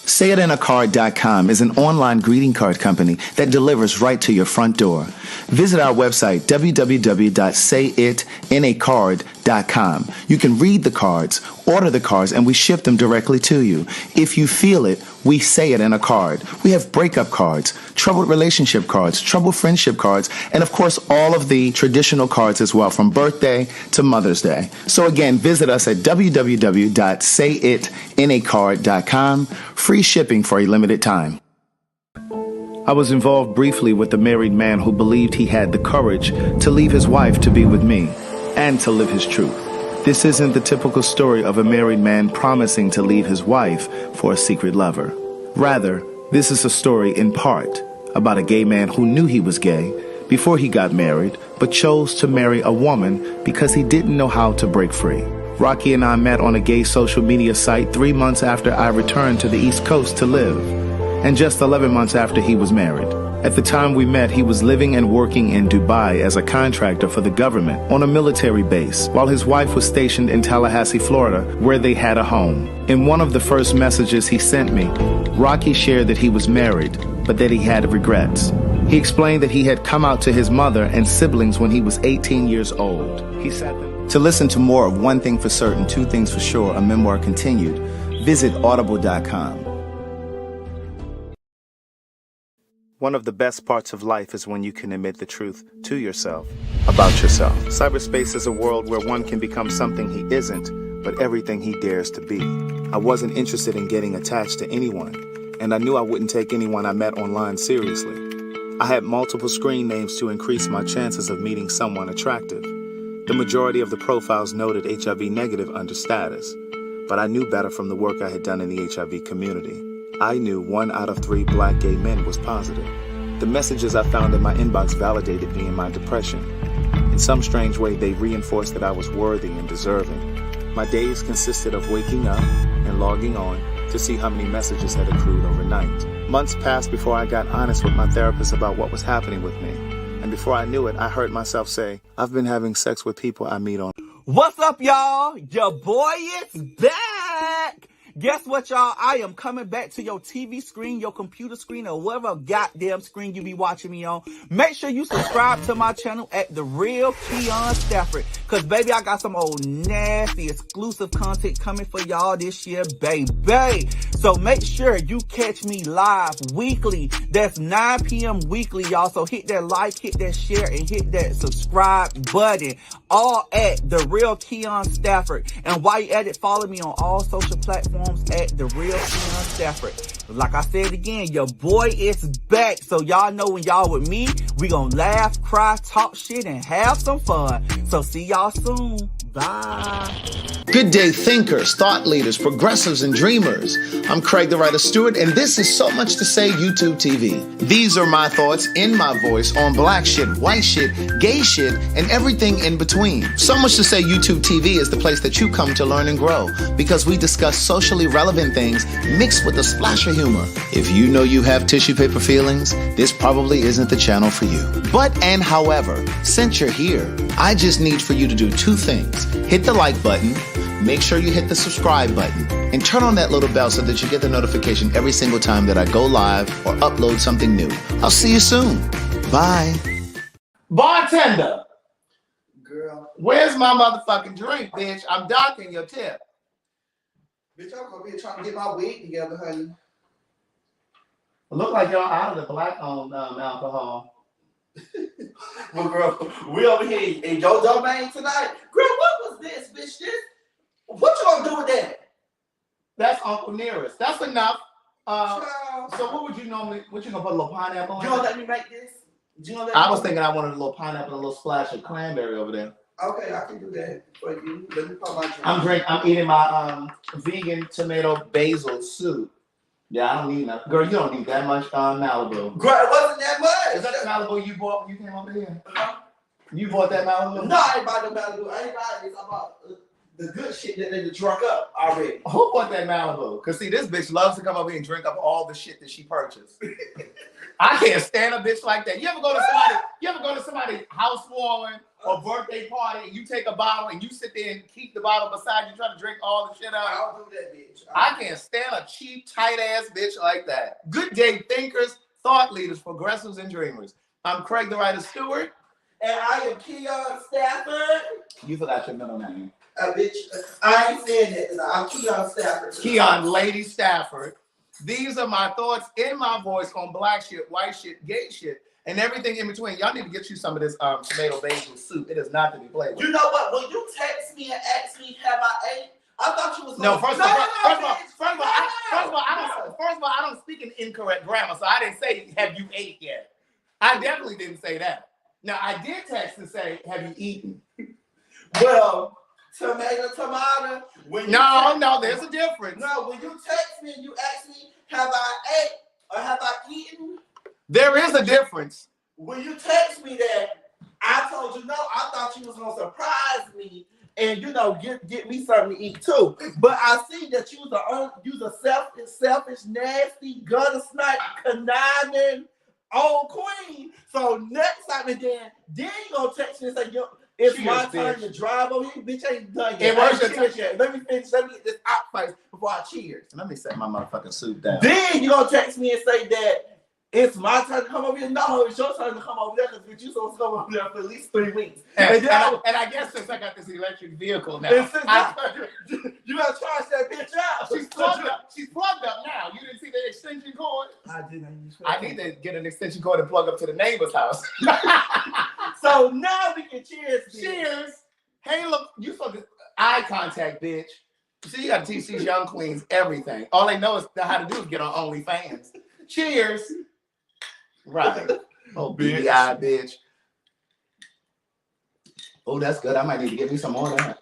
SayItInACard.com is an online greeting card company that delivers right to your front door. Visit our website, www.sayItInACard.com. You can read the cards, order the cards, and we ship them directly to you. If you feel it, we say it in a card. We have breakup cards, troubled relationship cards, troubled friendship cards, and of course all of the traditional cards as well, from birthday to Mother's Day. So again, visit us at www.sayItInACard.com. Free shipping for a limited time. I was involved briefly with a married man who believed he had the courage to leave his wife to be with me and to live his truth. This isn't the typical story of a married man promising to leave his wife for a secret lover. Rather, this is a story in part about a gay man who knew he was gay before he got married, but chose to marry a woman because he didn't know how to break free. Rocky and I met on a gay social media site 3 months after I returned to the East Coast to live, and just 11 months after he was married. At the time we met, he was living and working in Dubai as a contractor for the government on a military base, while his wife was stationed in Tallahassee, Florida, where they had a home. In one of the first messages he sent me, Rocky shared that he was married, but that he had regrets. He explained that he had come out to his mother and siblings when he was 18 years old. He said that. To listen to more of One Thing for Certain, Two Things for Sure, a memoir continued, visit audible.com. One of the best parts of life is when you can admit the truth to yourself about yourself. Cyberspace is a world where one can become something he isn't, but everything he dares to be. I wasn't interested in getting attached to anyone, and I knew I wouldn't take anyone I met online seriously. I had multiple screen names to increase my chances of meeting someone attractive. The majority of the profiles noted HIV negative under status, but I knew better from the work I had done in the HIV community. I knew 1 out of 3 black gay men was positive. The messages I found in my inbox validated me in my depression. In some strange way, they reinforced that I was worthy and deserving. My days consisted of waking up and logging on to see how many messages had accrued overnight. Months passed before I got honest with my therapist about what was happening with me. And before I knew it, I heard myself say, I've been having sex with people I meet on. What's up, y'all? Your boy is back. Guess what, y'all? I am coming back to your TV screen, your computer screen, or whatever goddamn screen you be watching me on. Make sure you subscribe to my channel at The Real KeonStafford. Cause baby, I got some old nasty exclusive content coming for y'all this year, baby. So make sure you catch me live weekly. That's 9 p.m. weekly, y'all. So hit that like, hit that share, and hit that subscribe button. All at The Real KeonStafford. And while you at it, follow me on all social platforms at The Real KeonStafford. Like I said again, your boy is back. So y'all know when y'all with me, we gonna laugh, cry, talk shit, and have some fun. So see y'all soon. Bye. Good day, thinkers, thought leaders, progressives, and dreamers. I'm Craig the Writer Stewart, and this is So Much to Say YouTube TV. These are my thoughts in my voice on black shit, white shit, gay shit, and everything in between. So Much to Say YouTube TV is the place that you come to learn and grow, because we discuss socially relevant things mixed with a splash of humor. If you know you have tissue paper feelings, this probably isn't the channel for you. But and however, since you're here, I just need for you to do 2 things. Hit the like button, make sure you hit the subscribe button, and turn on that little bell so that you get the notification every single time that I go live or upload something new. I'll see you soon. Bye. Bartender. Girl. Where's my motherfucking drink, bitch? I'm docking your tip. Bitch, I'm gonna be trying to get my wig together, honey. It look like y'all out of the black-owned alcohol. Well, girl, we over here in your domain tonight. Girl, what was this, bitch? What you gonna do with that? That's Uncle Nearest. That's enough. Child. So what would you normally, what you gonna put a little pineapple on? You gonna let me make this? I was thinking I wanted a little pineapple and a little splash of cranberry over there. Okay, I can do that for you. Let me put my drink. I'm eating my vegan tomato basil soup. Yeah, I don't need enough. Girl, you don't need that much Malibu. Girl, it wasn't that much. Is that the Malibu you bought when you came over here? You bought that Malibu? No, I ain't bought the Malibu. I ain't bought it. I bought the good shit that they drunk up already. Who bought that Malibu? Because see, this bitch loves to come over here and drink up all the shit that she purchased. I can't stand a bitch like that. You ever go to somebody's housewarming a birthday party and you take a bottle and you sit there and keep the bottle beside you trying to drink all the shit out. I don't do that, bitch. I can't stand a cheap, tight-ass bitch like that. Good day thinkers, thought leaders, progressives, and dreamers. I'm Craig the Writer Stewart. And I am KeonStafford. You forgot your middle name. Bitch, I ain't saying that. I'm KeonStafford. Keon Lady Stafford. These are my thoughts in my voice on black shit, white shit, gay shit, and everything in between. Y'all need to get you some of this tomato basil soup. It is not to be played with. You know what? When you text me and ask me, have I ate? I thought you was no. First of all, I don't speak in incorrect grammar, so I didn't say have you ate yet. I definitely didn't say that. Now I did text and say have you eaten? Well, tomato. No, there's a difference. No, when you text me and you ask me, have I ate or have I eaten? There is a difference. When you text me that, I told you no. I thought you was gonna surprise me and get me something to eat too. But I see that you a selfish, nasty, gutter snipe, conniving old queen. So next time and then you gonna text me and say, it's cheers, my turn to drive over here. Bitch, ain't done yet. Let me finish. Let me get this out first before I cheers. Let me set my motherfucking soup down. Then you gonna text me and say that it's my turn to come over here. No, it's your turn to come over there because you supposed to come over there for at least 3 weeks. And I guess since I got this electric vehicle now, you gotta charge that bitch out. She's plugged up. She's plugged up now. You didn't see the extension cord? I did. I need to get an extension cord and plug up to the neighbor's house. So now we can cheers. Bitch. Cheers. Hey, look, you fucking eye contact, bitch. See, you gotta teach these young queens everything. All they know is how to do is get on OnlyFans. Cheers. Right. Oh, bitch. Bitch. Oh, that's good. I might need to get me some more of that.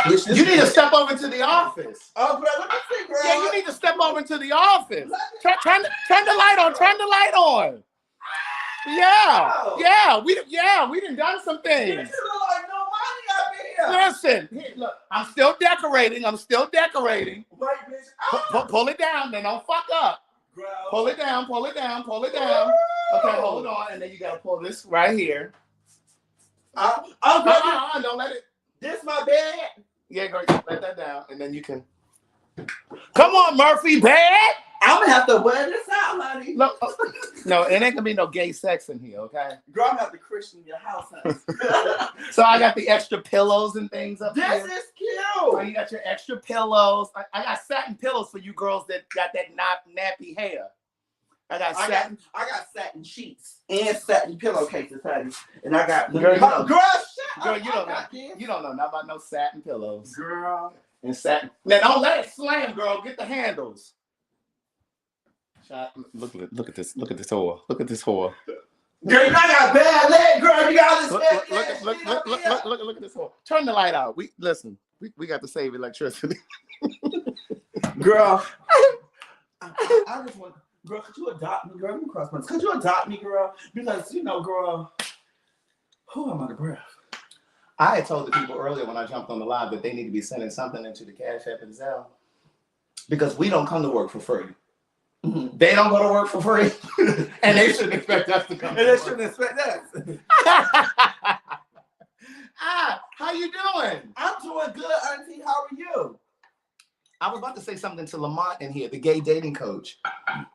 You need to step over to the office. Oh, bro, let me see, bro. Yeah, you need to step over to the office. Turn the light on. Turn the light on. Yeah. We done done some things. You look like no money up here. Listen, here, look, I'm still decorating. Wait, bitch. Pull it down, then don't fuck up. Bro. Pull it down. Okay, hold on, and then you gotta pull this right here. Don't let it. This my bed. Yeah, girl, let that down, and then you can. Come on, Murphy, bed. I'm gonna have to wear this out, honey. Look, no, it ain't gonna be no gay sex in here, okay? Girl, I'm gonna have to Christian your house, honey. So I got the extra pillows and things up here. This is cute. So you got your extra pillows. I got satin pillows for you girls that got that nappy hair. I got satin sheets and satin pillowcases, honey. And I got you don't know nothing about no satin pillows. Girl. And satin. Now don't let it slam, girl. Get the handles. Look at this whore. Look at this whore. Girl, you got bad leg, girl. You got this. Look at this whore. Turn the light out. We got to save electricity. Girl. I just want. Girl, could you adopt me, girl? Could you adopt me, girl? Because, girl, who am I out of breath? I had told the people earlier when I jumped on the live that they need to be sending something into the Cash App and Zelle. Because we don't come to work for free. Mm-hmm. They don't go to work for free. And they shouldn't expect us to come to work. And they shouldn't expect us. How you doing? I'm doing good, Auntie. How are you? I was about to say something to Lamont in here, the gay dating coach.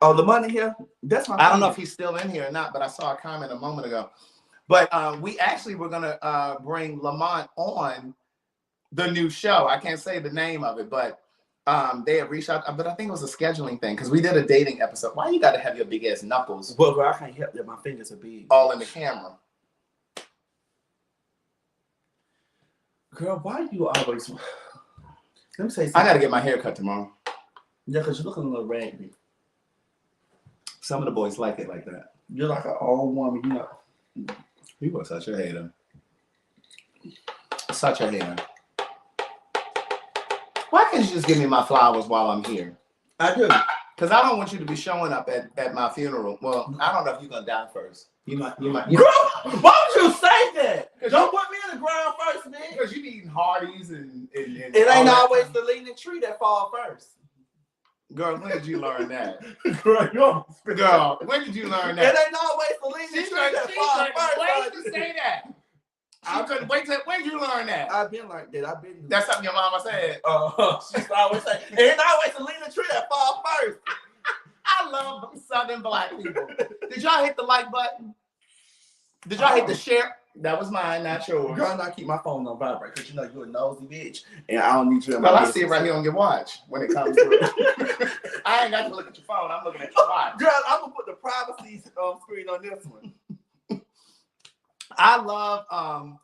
Oh, Lamont in here? That's my I don't know if he's still in here or not, but I saw a comment a moment ago. But we actually were going to bring Lamont on the new show. I can't say the name of it, but they had reached out. But I think it was a scheduling thing because we did a dating episode. Why you got to have your big ass knuckles? Well, girl, I can't help that. My fingers are big. All in the camera. Girl, why do you always... Let me say something. I got to get my hair cut tomorrow. Yeah, because you're looking a little raggedy. Some of the boys like it like that. You're like an old woman, You are such a hater. Such a hater. Why can't you just give me my flowers while I'm here? I do. Because I don't want you to be showing up at my funeral. Well, I don't know if you're going to die first. You might. Girl, why would you say that? Don't put me in the ground first, man. Because you eating Hardee's and it ain't always the leaning tree that fall first. Girl, when did you learn that? Girl, when did you learn that? It ain't always the leaning tree that fall first. Why did you say that? I couldn't wait till when you learn that. I've been like that. I've been. That's something your mama said. She's always saying, and it's always to leave the tree that fall first. I love Southern black people. Did y'all hit the like button? Did y'all hit the share? That was mine, not yours. Girl, I keep my phone on vibrate because you know you're a nosy bitch, and I don't need you in my Well, I business. see it right here on your watch when it comes through. I ain't got to look at your phone. I'm looking at your watch. Girl, I'm gonna put the privacy screen on this one. I love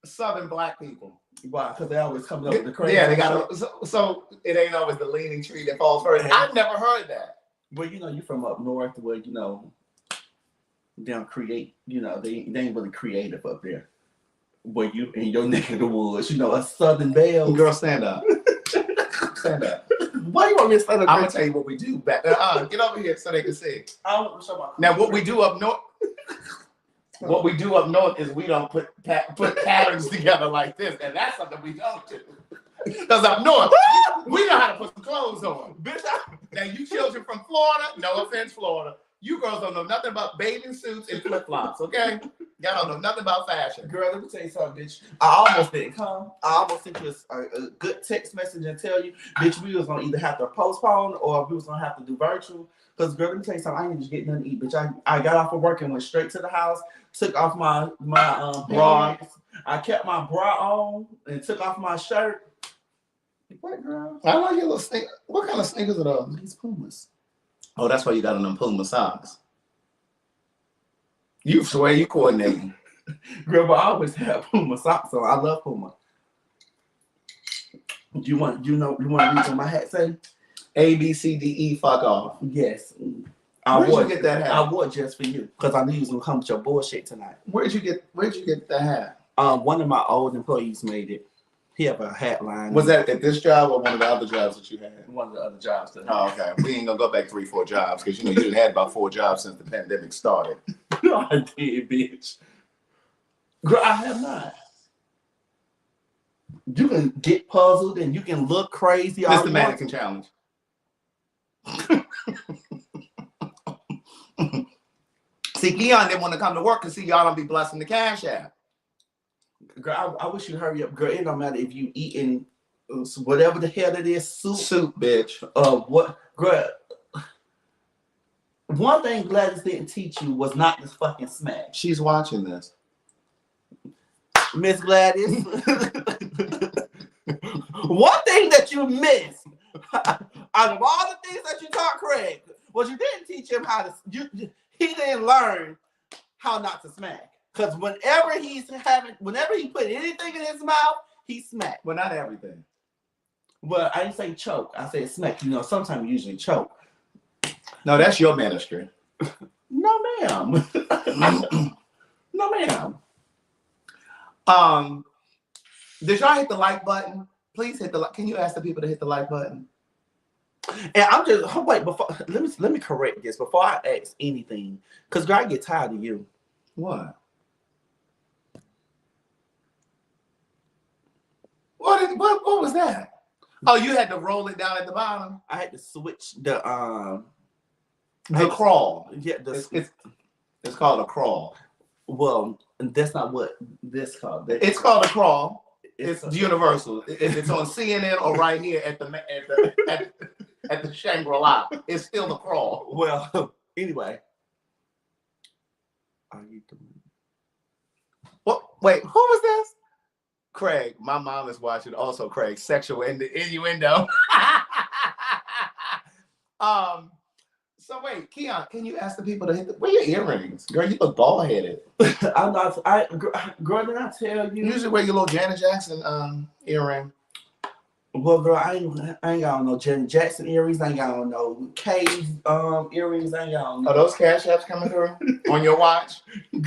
Southern black people. Why? Because they always come up with the crazy. Yeah, they got so it ain't always the leaning tree that falls first. I've never heard that. Well, you know, you from up north where you know they don't create. You know, they ain't really creative up there. Where you in your neck of the woods, you know, a Southern belle. Girl, stand up. Stand up. Why you want me to stand up? I'm gonna tell you what we do. Get over here so they can see. I don't show my. Now, what we do up north. What we do up north is we don't put patterns together like this, and that's something we don't do. Because up north, we know how to put some clothes on. Bitch, now you children from Florida, no offense, Florida, you girls don't know nothing about bathing suits and flip-flops, okay? Y'all don't know nothing about fashion. Girl, let me tell you something, bitch. I almost didn't come. I almost sent you a good text message and tell you, bitch, we was gonna either have to postpone or we was gonna have to do virtual. Because, girl, let me tell you something. I didn't just get nothing to eat, bitch. I got off of work and went straight to the house, took off my bra. I kept my bra on and took off my shirt. What, girl? I like your little sneakers. What kind of sneakers are those? These Pumas. Oh, that's why you got on them Puma socks. You swear you coordinating. Girl, but I always have Puma socks on. I love Puma. You want to read what my hat say? A, B, C, D, E, fuck off. Yes. Where'd you get that hat? I wore it just for you because I knew you was gonna come with your bullshit tonight. Where'd you get that hat? One of my old employees made it. He have a hat line. Was that at this job or one of the other jobs that you had? One of the other jobs that Oh, okay. We ain't gonna go back 3-4 jobs because you know you had about 4 jobs since the pandemic started. I did, bitch. Girl, I have not. You can get puzzled and you can look crazy. It's the mannequin challenge. See, Keon didn't want to come to work because see y'all don't be blessing the cash app. Girl, I wish you'd hurry up. Girl, it don't matter if you eating whatever the hell it is, Soup, bitch. What, girl? One thing Gladys didn't teach you was not to fucking smack. She's watching this. Miss Gladys. One thing that you missed out of all the things that you taught Craig was you didn't teach him how to. He didn't learn how not to smack. Because whenever he put anything in his mouth, he smacked. Well, not everything. Well, I didn't say choke. I said smack. You know, sometimes you usually choke. No, that's your ministry. No, ma'am. No, ma'am. Did y'all hit the like button? Please hit the like. Can you ask the people to hit the like button? And I'm just wait before. Let me correct this before I ask anything, because girl, I get tired of you. What? What was that? Oh, you had to roll it down at the bottom. I had to switch the crawl. Yeah, it's called a crawl. Well, that's not what this called. It's called a crawl. It's universal. It's on CNN or right here at the Shangri-La. It's still the crawl. Well, anyway. Are you doing? What? Wait, who was this? Craig. My mom is watching. Also, Craig. Sexual innuendo. So wait, Keon, can you ask the people to hit where your earrings? Girl, you look bald headed. I'm not. Girl, did I tell you? You usually wear your little Janet Jackson earring. Well, girl, I ain't got on no Janet Jackson earrings. I ain't got on no K's earrings. I ain't got on. Are those cash apps coming through on your watch?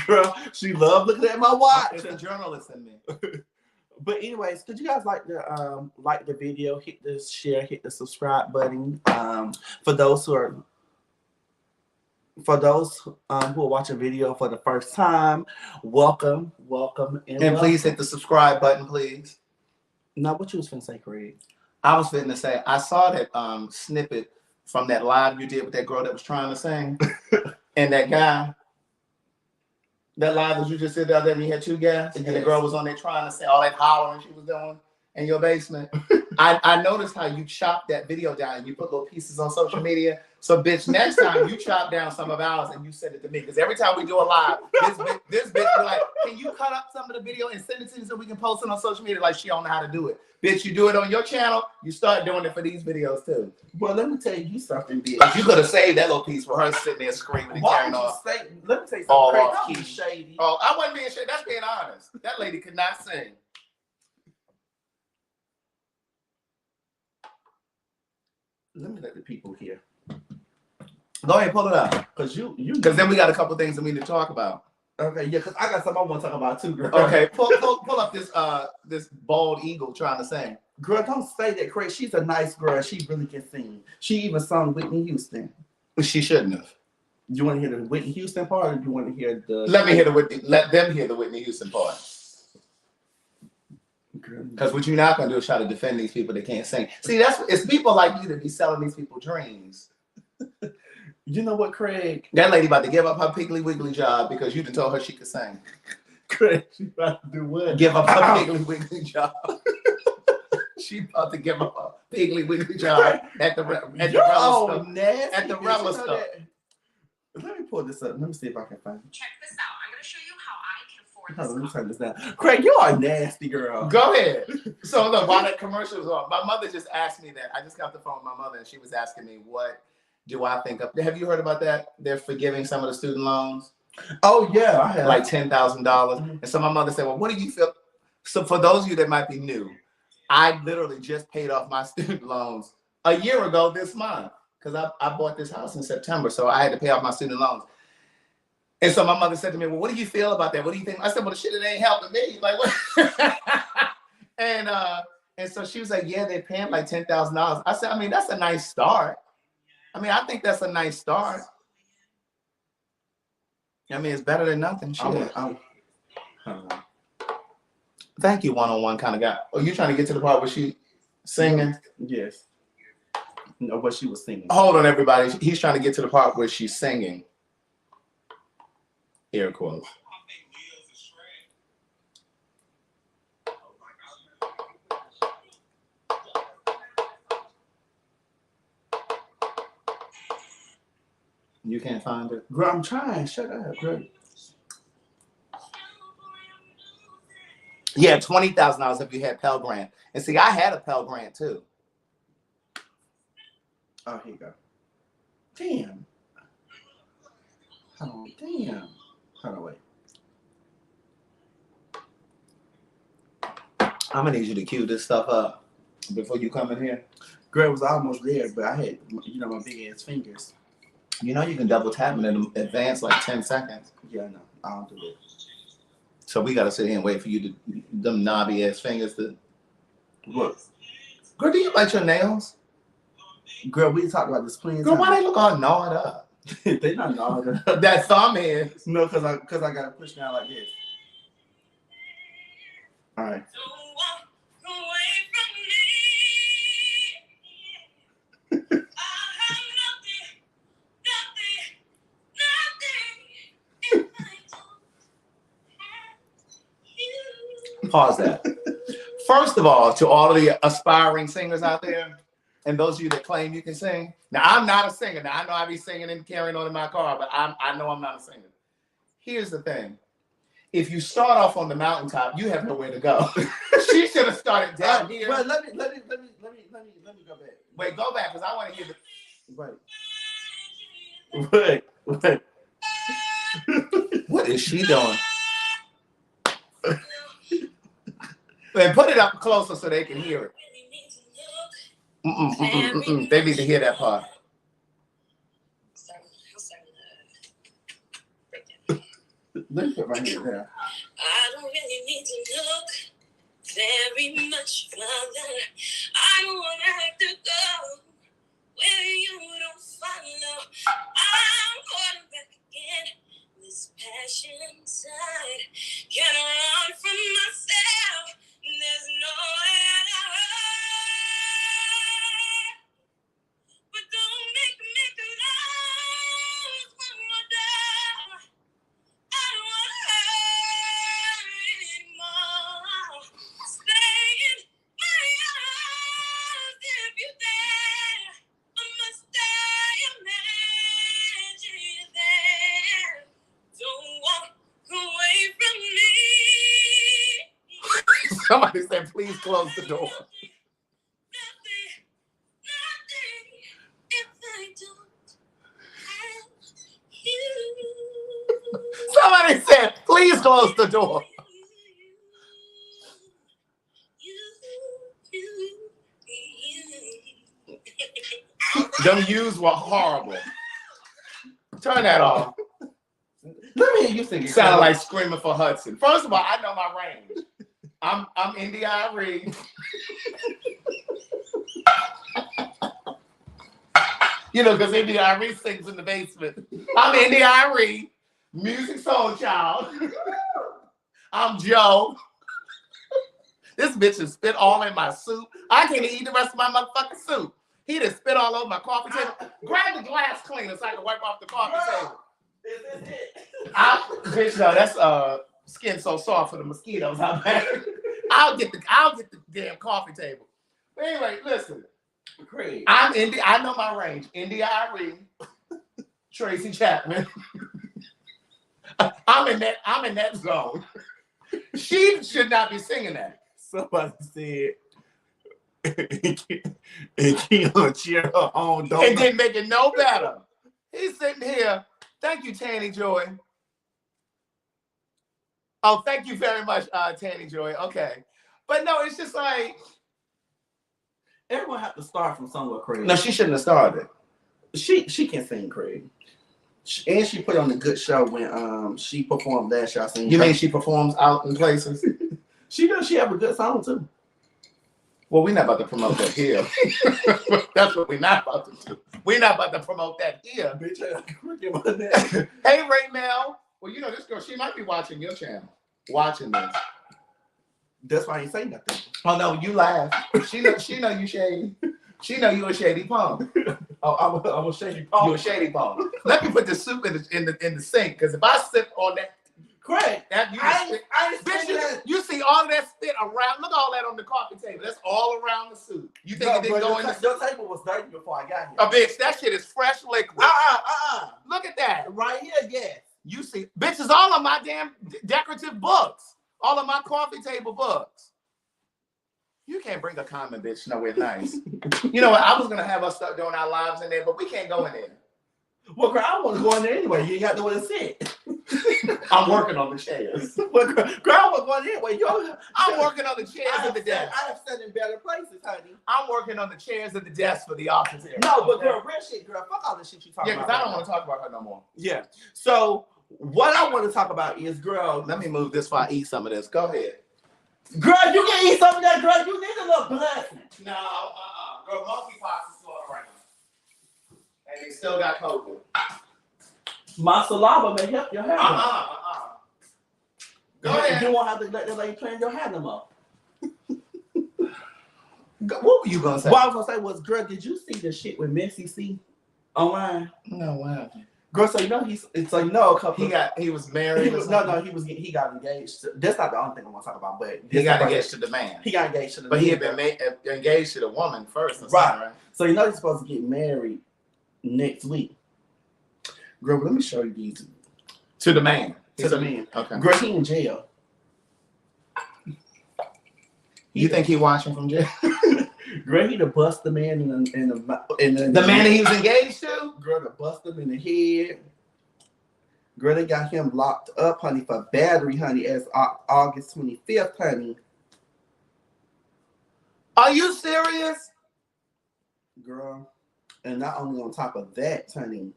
Girl, she loved looking at my watch. It's a journalist in me. But anyways, could you guys like the video, hit the share, hit the subscribe button. For those who are who are watching video for the first time, welcome, and please hit the subscribe button, please. Now, what you was finna say, Craig? I was finna say I saw that snippet from that live you did with that girl that was trying to sing, and that guy. That live that you just said the other day when you had 2 guests, and the girl was on there trying to say all that hollering she was doing in your basement. I noticed how you chopped that video down and you put little pieces on social media. So, bitch, next time you chop down some of ours and you send it to me. Because every time we do a live, this bitch be like, can you cut up some of the video and send it to me so we can post it on social media? Like, she don't know how to do it. Bitch, you do it on your channel, you start doing it for these videos too. Well, let me tell you something, bitch. Like, you could have saved that little piece for her sitting there screaming and carrying off. Let me tell you All something. off Craig, key. Shady. Oh, I wasn't being shady. That's being honest. That lady could not sing. Let me let the people hear. Go ahead, pull it up. Because then we got a couple things that we need to talk about. Okay, yeah, because I got something I want to talk about too, girl. Okay, pull up this bald eagle trying to sing. Girl, don't say that, Craig. She's a nice girl. She really can sing. She even sung Whitney Houston. She shouldn't have. You want to hear the Whitney Houston part, or do you want to hear the? Let them hear the Whitney Houston part. Because what you're not gonna do is try to defend these people that can't sing. See, it's people like you that be selling these people dreams. You know what, Craig? That lady about to give up her Piggly Wiggly job because you done told her she could sing. Craig, she about to do what? Give up her Piggly Wiggly job. She about to give up her Piggly Wiggly job at the Relish store. At the Relish store. Let me pull this up. Let me see if I can find it. Check this out. I'm going to show you how I can afford this. Let me turn this down. Craig, you are a nasty girl. Go ahead. So look, while that commercial was on, my mother just asked me that. I just got off the phone with my mother and she was asking me, what do I think of? Have you heard about that? They're forgiving some of the student loans. Oh yeah, I have. Like $10,000. And so my mother said, well, what do you feel? So for those of you that might be new, I literally just paid off my student loans a year ago this month because I bought this house in September. So I had to pay off my student loans. And so my mother said to me, well, what do you feel about that? What do you think? I said, well, the shit, it ain't helping me. Like, what? And so she was like, yeah, they're paying like $10,000. I said, I mean, that's a nice start. I mean, I think that's a nice start. I mean, it's better than nothing. Thank you, one-on-one kind of guy. Oh, you trying to get to the part where she singing? Yes. No, what she was singing. Hold on, everybody. He's trying to get to the part where she's singing. Air quotes. You can't find it? Girl, I'm trying. Shut up, girl. Yeah, $20,000 if you had Pell Grant. And see, I had a Pell Grant too. Oh, here you go. Damn. Oh, damn. Hold on, wait. I'm gonna need you to cue this stuff up before you come in here. Girl, was almost there, but I had, my big ass fingers. You know you can double tap and in advance like 10 seconds. Yeah, no, I don't do that. So we gotta sit here and wait for you to them knobby ass fingers to. What? Girl, do you bite your nails? Girl, we talked about this plenty of Girl, times. why they look all gnawed up? They not gnawed up. That thumb is. No, because I got to push down like this. All right. Pause that. First of all, to all of the aspiring singers out there, and those of you that claim you can sing. Now, I'm not a singer. Now, I know I be singing and carrying on in my car, but I know I'm not a singer. Here's the thing. If you start off on the mountaintop, you have nowhere to go. She should have started down here. Well, let me go back. Wait, go back, because I want to hear the. Wait. What is she doing? And put it up closer so they can hear it. They need to hear that part. Let me put my hand down. I don't really need to look very much further. I don't want to have to go where you don't follow. I'm going back again. This passion inside can't run from myself. There's no way to hide. But don't make me love one more day. I don't want to Somebody said, please close the door. Somebody said, please close the door. Them yous were horrible. Turn that off. Let me hear you sing it. Sound like screaming for Hudson. First of all, I know my range. I'm Indy Irene. You know, because Indy Irene sings in the basement. I'm Indy Irene, music soul child. I'm Joe. This bitch has spit all in my soup. I can't even eat the rest of my motherfucking soup. He just spit all over my coffee table. Grab the glass cleaner so I can wipe off the coffee table. Is this it? Bitch, no, that's skin so soft for the mosquitoes out there. I'll get the damn coffee table. But anyway, listen. Craig. I'm Indy. I know my range. Indy Irene, Tracy Chapman. I'm in that zone. She should not be singing that. Somebody said, and Keon cheer her on. It didn't make it no better. He's sitting here. Thank you, Tanny Joy. Oh, thank you very much, Tanny Joy. Okay. But no, it's just like, everyone have to start from somewhere, Craig. no, she shouldn't have started. She can sing, Craig. And she put on the Good Show when she performed last year. You mean she performs out in places? She does. She have a good song too. Well, we're not about to promote that here. That's what we're not about to do. We're not about to promote that here. Bitch, I cricket my neck. Hey, Ray Mel. Well, you know this girl. She might be watching your channel. Watching this. That's why I ain't saying nothing. Oh no, you laugh. She know you shady. She know you a shady punk. Oh, I'm a shady punk. You a shady punk. Let me put the soup in the sink, because if I sip on that, Craig, that you I you see all of that spit around. Look at all that on the coffee table. That's all around the soup. You think it didn't go in the soup? Your table was dirty before I got here. Oh, bitch, that shit is fresh liquid. Look at that. Right here, yes. You see, bitches, all of my damn decorative books. All of my coffee table books. You can't bring a common bitch nowhere nice. You know what? I was going to have us start doing our lives in there, but we can't go in there. Well, girl, I want to go in there anyway. You got nowhere to sit. I'm working on the chairs. Well, girl, I want to go in there anyway. I'm working on the chairs at the desk. I have sat in better places, honey. I'm working on the chairs at the desk for the office here. No, but girl, real shit, girl. Fuck all this shit you talking about. Yeah, because I don't want to talk about her no more. Yeah. So, what I want to talk about is, girl, let me move this while I eat some of this. Go ahead. Girl, you can eat some of that, girl. You need a little blessing. No, girl, monkeypox is still around. And they still got COVID. My saliva may help your hair. Go ahead. You won't have to let the lady plan your hair no more. What were you going to say? What I was going to say was, girl, did you see the shit with Messy C online? No, what happened? Girl, so you know a couple. He was married. He got engaged. That's not the only thing I want to talk about, but he got engaged to the man. He got engaged to the but man. He had been engaged to the woman first. Right. So you know he's supposed to get married next week. Girl, let me show you these. To the man. To the man. Okay. Girl, he in jail. You think he watching from jail? Girl, he to bust the man in the man that he was engaged to? Girl, to bust him in the head. Girl, they got him locked up, honey, for battery, honey, as August 25th, honey. Are you serious? Girl, and not only on top of that, honey,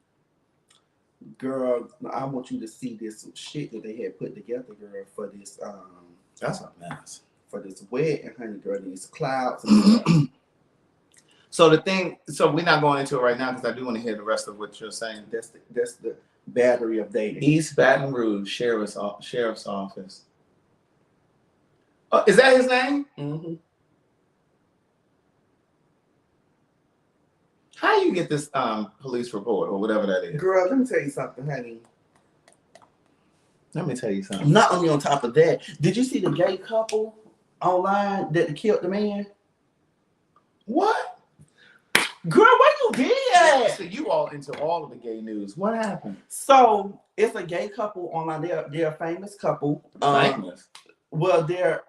girl, I want you to see this shit that they had put together, girl, for this, that's a mess. For this wedding, honey, girl, these clouds. So we're not going into it right now because I do want to hear the rest of what you're saying. That's the battery of dating. East Baton Rouge Sheriff's Office. Is that his name? Mm-hmm. How do you get this police report or whatever that is? Girl, let me tell you something, honey. Let me tell you something. Not only on top of that, did you see the gay couple online that killed the man? What? Girl, where you been at? So you all into all of the gay news. What happened? So it's a gay couple online. They're a famous couple. Famous? Well, they're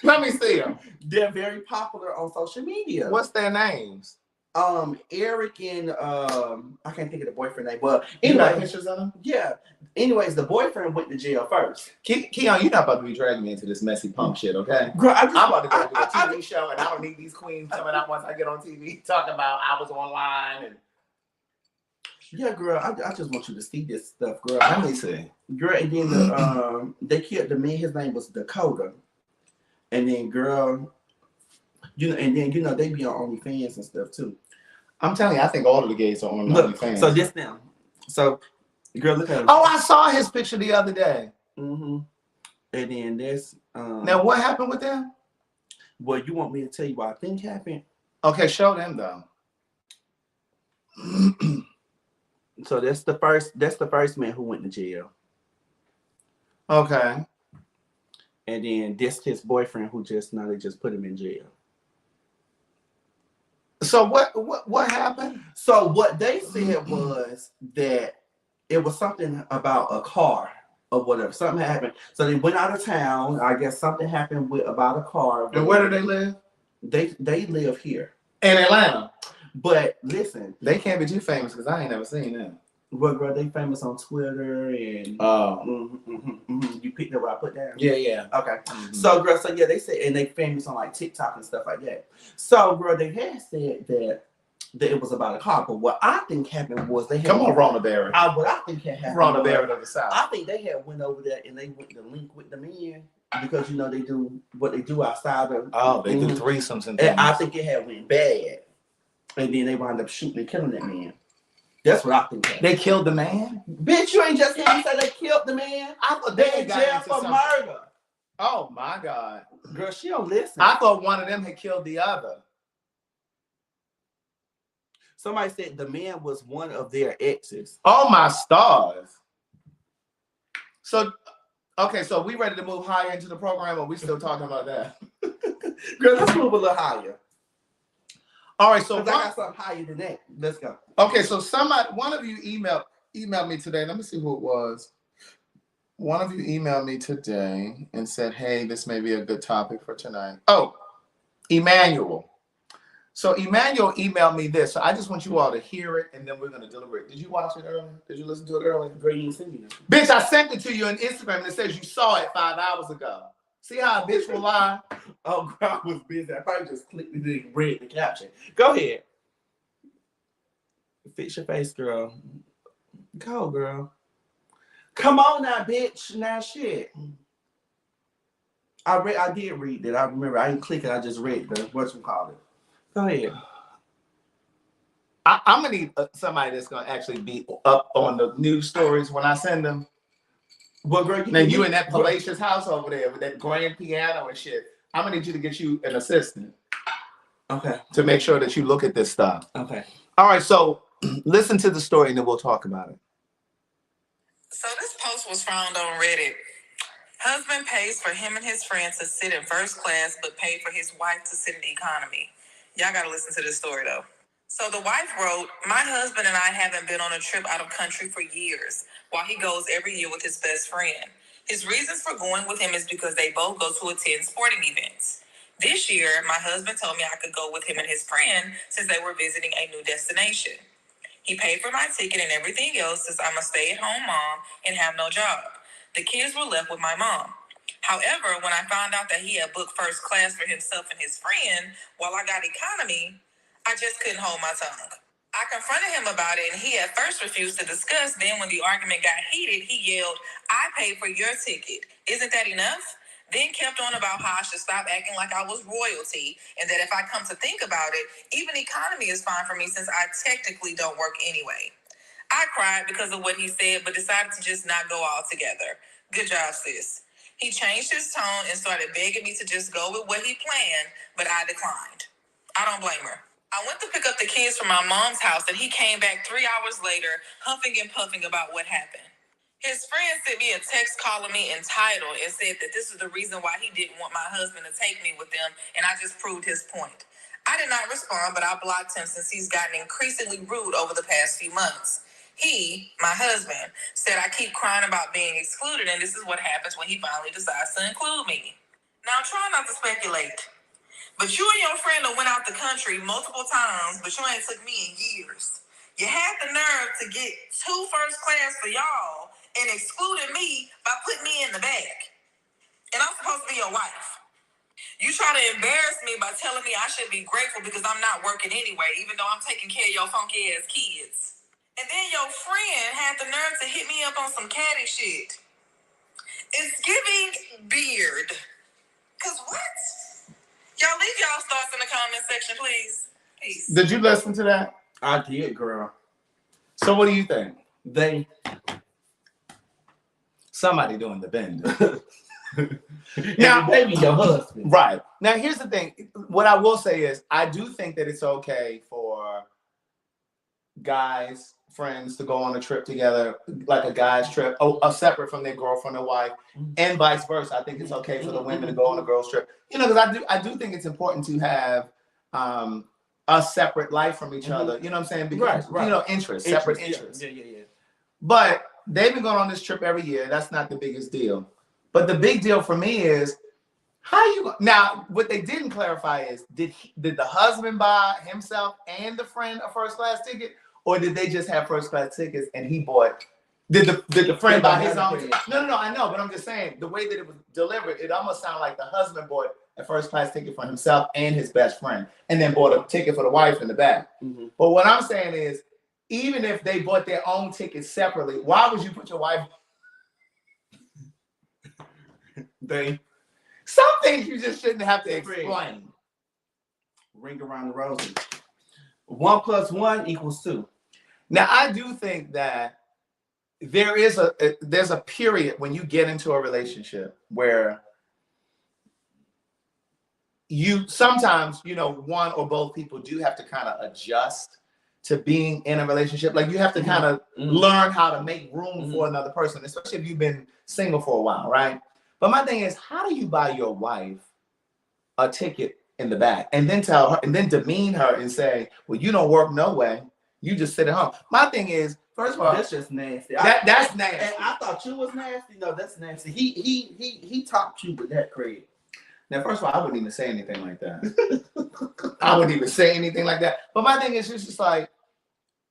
Let me see them. they're very popular on social media. What's their names? Eric and I can't think of the boyfriend name, but You got anyway, pictures of them? yeah. Anyways, the boyfriend went to jail first. Keon, you're not about to be dragging me into this messy pump shit, okay? Girl, I'm about to go do a TV show, and I don't need these queens coming out once I get on TV talking about I was online and. Yeah, girl, I just want you to see this stuff, girl. Let me see. Girl, and then they killed the man. His name was Dakota, and then girl, and then they be on OnlyFans and stuff too. I'm telling you, I think all of the gays are on OnlyFans. So this now, so girl, look at him. Oh, I saw his picture the other day. Mm-hmm. And then this. Now, what happened with them? Well, you want me to tell you what I think happened? Okay, show them though. So that's the first man who went to jail. Okay. And then this his boyfriend who they just put him in jail. So what happened? So what they said was that it was something about a car or whatever. Something happened. So they went out of town. I guess something happened about a car. And where do they live? They live here. In Atlanta. But listen, they can't be too famous because I ain't never seen them. Well, girl, they famous on Twitter and you picked up what I put down. Yeah. Okay. Mm-hmm. So, girl, yeah, they said, and they famous on like TikTok and stuff like that. So, girl, they had said that it was about a car, but what I think happened was they had. Come on, Rona Barrett. What I think had happened. Rona Barrett of the South. I think they had went over there and they went to link with the men because they do what they do outside of. Oh, they do threesomes and things. And I think it had went bad. And then they wound up shooting and killing that man. That's what I think happened. They killed the man? Bitch, you ain't just hear me say they killed the man? I thought they in jail for murder. Oh my God. Girl, she don't listen. I thought one of them had killed the other. Somebody said the man was one of their exes. Oh my stars. So, okay, so we ready to move higher into the program, or we still talking about that? Girl, let's move a little higher. All right, so I got something higher than that. Let's go. Okay, so one of you emailed me today. Let me see who it was. One of you emailed me today and said, "Hey, this may be a good topic for tonight." Oh, Emmanuel. So Emmanuel emailed me this. So I just want you all to hear it, and then we're gonna deliberate. Did you watch it earlier? Did you listen to it earlier? Girl, you didn't send me that. Bitch, I sent it to you on Instagram, and it says you saw it 5 hours ago. See how a bitch will lie? Oh, girl, I was busy. I probably just clicked it and read the caption. Go ahead. Fix your face, girl. Go, girl. Come on now, bitch. Now, shit. I did read that. I remember. I didn't click it. I just read the whatchamacallit. Go ahead. I'm going to need somebody that's going to actually be up on the news stories when I send them. Well, girl, you in that palatial house over there with that grand piano and shit. I'm gonna need you to get you an assistant. Okay. To make sure that you look at this stuff. Okay. All right, so listen to the story and then we'll talk about it. So this post was found on Reddit. Husband pays for him and his friends to sit in first class, but paid for his wife to sit in economy. Y'all gotta listen to this story though. So the wife wrote, "My husband and I haven't been on a trip out of country for years, while he goes every year with his best friend. His reasons for going with him is because they both go to attend sporting events. This year, my husband told me I could go with him and his friend since they were visiting a new destination. He paid for my ticket and everything else since I'm a stay-at-home mom and have no job. The kids were left with my mom. However, when I found out that he had booked first class for himself and his friend while I got economy, I just couldn't hold my tongue. I confronted him about it and he at first refused to discuss. Then when the argument got heated, he yelled, "I paid for your ticket. Isn't that enough?" Then kept on about how I should stop acting like I was royalty and that if I come to think about it, even economy is fine for me since I technically don't work anyway. I cried because of what he said, but decided to just not go all together. Good job, sis. He changed his tone and started begging me to just go with what he planned, but I declined. I don't blame her. I went to pick up the kids from my mom's house and he came back 3 hours later, huffing and puffing about what happened. His friend sent me a text calling me entitled and said that this is the reason why he didn't want my husband to take me with them, and I just proved his point. I did not respond, but I blocked him since he's gotten increasingly rude over the past few months. He, my husband, said I keep crying about being excluded, and this is what happens when he finally decides to include me. Now, try not to speculate, but you and your friend have went out the country multiple times, but you ain't took me in years. You had the nerve to get 2 first class for y'all and excluded me by putting me in the back. And I'm supposed to be your wife. You try to embarrass me by telling me I should be grateful because I'm not working anyway, even though I'm taking care of your funky ass kids. And then your friend had the nerve to hit me up on some catty shit. It's giving beard. Cause what? Y'all leave y'all's thoughts in the comment section, please. Peace. Did you listen to that? I did, girl. So what do you think? Somebody doing the bend. Now, maybe your husband. Right. Now, here's the thing. What I will say is I do think that it's okay for guys, friends to go on a trip together, like a guy's trip, separate from their girlfriend or wife, and vice versa. I think it's okay for the women to go on a girl's trip. You know, because I do think it's important to have a separate life from each other. You know what I'm saying? Because, Right. you know, separate interests. Yeah. But they've been going on this trip every year. That's not the biggest deal. But the big deal for me is now what they didn't clarify is did the husband buy himself and the friend a first class ticket, or did they just have first class tickets and he bought? Did the friend buy his own? No, I know, but I'm just saying the way that it was delivered, it almost sounded like the husband bought a first class ticket for himself and his best friend, and then bought a ticket for the wife in the back. Mm-hmm. But what I'm saying is, even if they bought their own tickets separately, why would you put your wife? Some things you just shouldn't have to explain. Ring around the rosy. 1 + 1 = 2. Now, I do think that there's a period when you get into a relationship where you sometimes, you know, one or both people do have to kind of adjust to being in a relationship. Like you have to kind of learn how to make room for another person, especially if you've been single for a while, right? But my thing is, how do you buy your wife a ticket in the back and then tell her and then demean her and say, well, you don't work no way. You just sit at home. My thing is, first of all, that's just nasty. That's nasty. And I thought you was nasty. No, that's nasty. He topped you with that credit. Now, first of all, I wouldn't even say anything like that. I wouldn't even say anything like that. But my thing is, it's just like,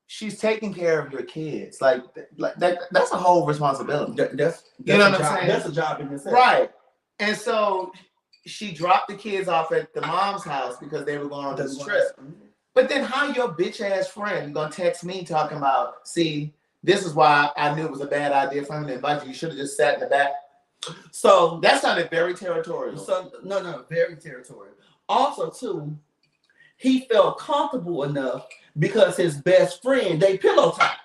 she's taking care of your kids. Like that's a whole responsibility. That's you know what I'm saying? That's a job in itself. Right. And so she dropped the kids off at the mom's house because they were going on this trip. But then how your bitch ass friend gonna text me talking about, see, this is why I knew it was a bad idea for him to invite you. You should have just sat in the back. So that sounded very territorial. So no, very territorial. Also, too, he felt comfortable enough because his best friend, they pillow talk.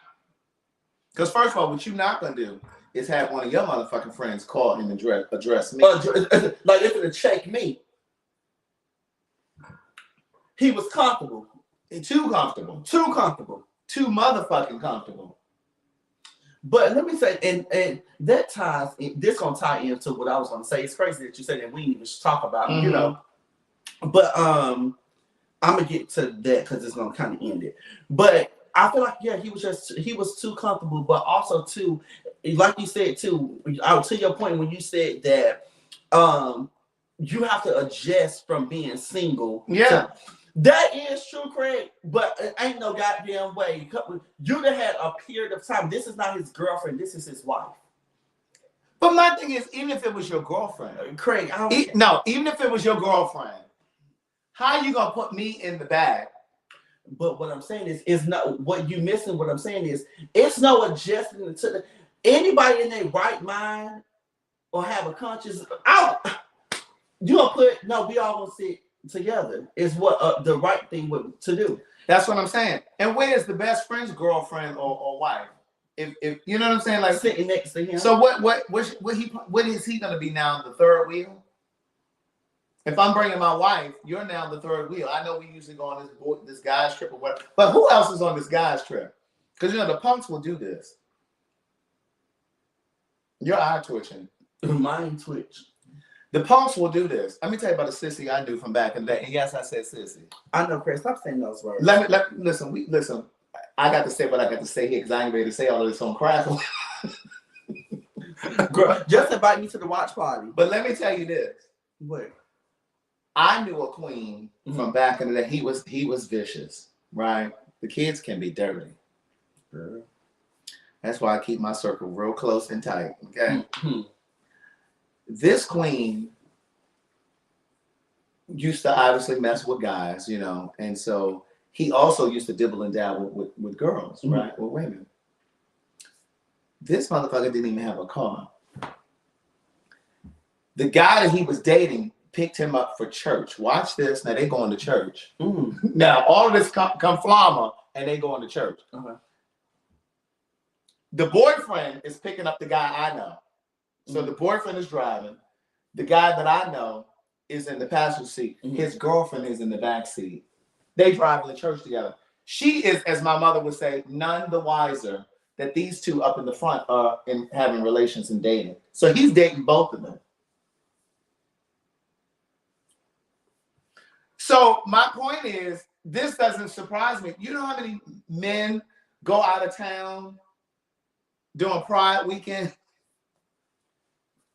Because first of all, what you're not gonna do is have one of your motherfucking friends call him and address me. Like if it check me. He was comfortable. Too comfortable. Too comfortable. Too motherfucking comfortable. But let me say, and that ties, this gonna tie into what I was gonna say. It's crazy that you said that we didn't even talk about, you know. But I'm gonna get to that because it's gonna kind of end it. But I feel like he was too comfortable, but also too, like you said too, to your point when you said that you have to adjust from being single. Yeah. That is true, Craig, but it ain't no goddamn way. You'd have had a period of time. This is not his girlfriend. This is his wife. But my thing is, even if it was your girlfriend, Craig, even if it was your girlfriend, how you gonna put me in the bag? But what I'm saying is, it's not what you missing. What I'm saying is, it's no adjustment to anybody in their right mind or have a conscience. You gonna put no? We all gonna sit together is what the right thing to do. That's what I'm saying. And where's the best friend's girlfriend or wife? If you know what I'm saying, like sitting next to him. So what is he gonna be now? The third wheel? If I'm bringing my wife, you're now the third wheel. I know we usually go on this guy's trip or whatever, but who else is on this guy's trip? Because you know the punks will do this. Your eye twitching. Mine twitch. The punks will do this. Let me tell you about a sissy I knew from back in the day. And yes, I said sissy. I know, Chris. Stop saying those words. Listen. I got to say what I got to say here because I ain't ready to say all of this on Crackle. Girl, just invite me to the watch party. But let me tell you this. What? I knew a queen from back in the day. He was vicious, right? The kids can be dirty. Girl. That's why I keep my circle real close and tight. Okay. This queen used to obviously mess with guys, you know, and so he also used to dibble and dabble with girls, right? With women. This motherfucker didn't even have a car. The guy that he was dating picked him up for church. Watch this. Now they going to church. Now all of this come flama and they going to church. The boyfriend is picking up the guy I know. So the boyfriend is driving. The guy that I know is in the passenger seat. His girlfriend is in the back seat. They driving to church together. She is, as my mother would say, none the wiser that these two up in the front are in having relations and dating. So he's dating both of them. So my point is, this doesn't surprise me. You know how many men go out of town doing Pride weekend?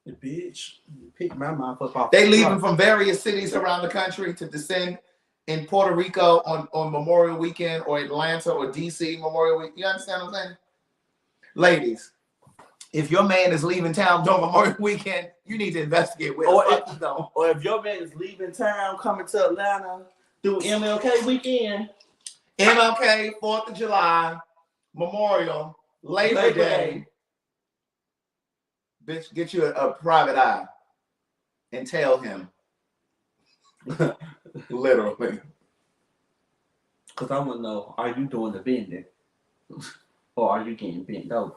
The bitch, pick my mouth up off. They leaving from various cities around the country to descend in Puerto Rico on Memorial Weekend, or Atlanta or DC Memorial Weekend. You understand what I'm saying? Ladies, if your man is leaving town during Memorial Weekend, you need to investigate where the fuck he's going. Or if your man is leaving town, coming to Atlanta, do MLK weekend. MLK, 4th of July, Memorial, Labor Day. Bitch, get you a private eye and tell him. Literally. Because I want to know, are you doing the bending? Or are you getting bent over?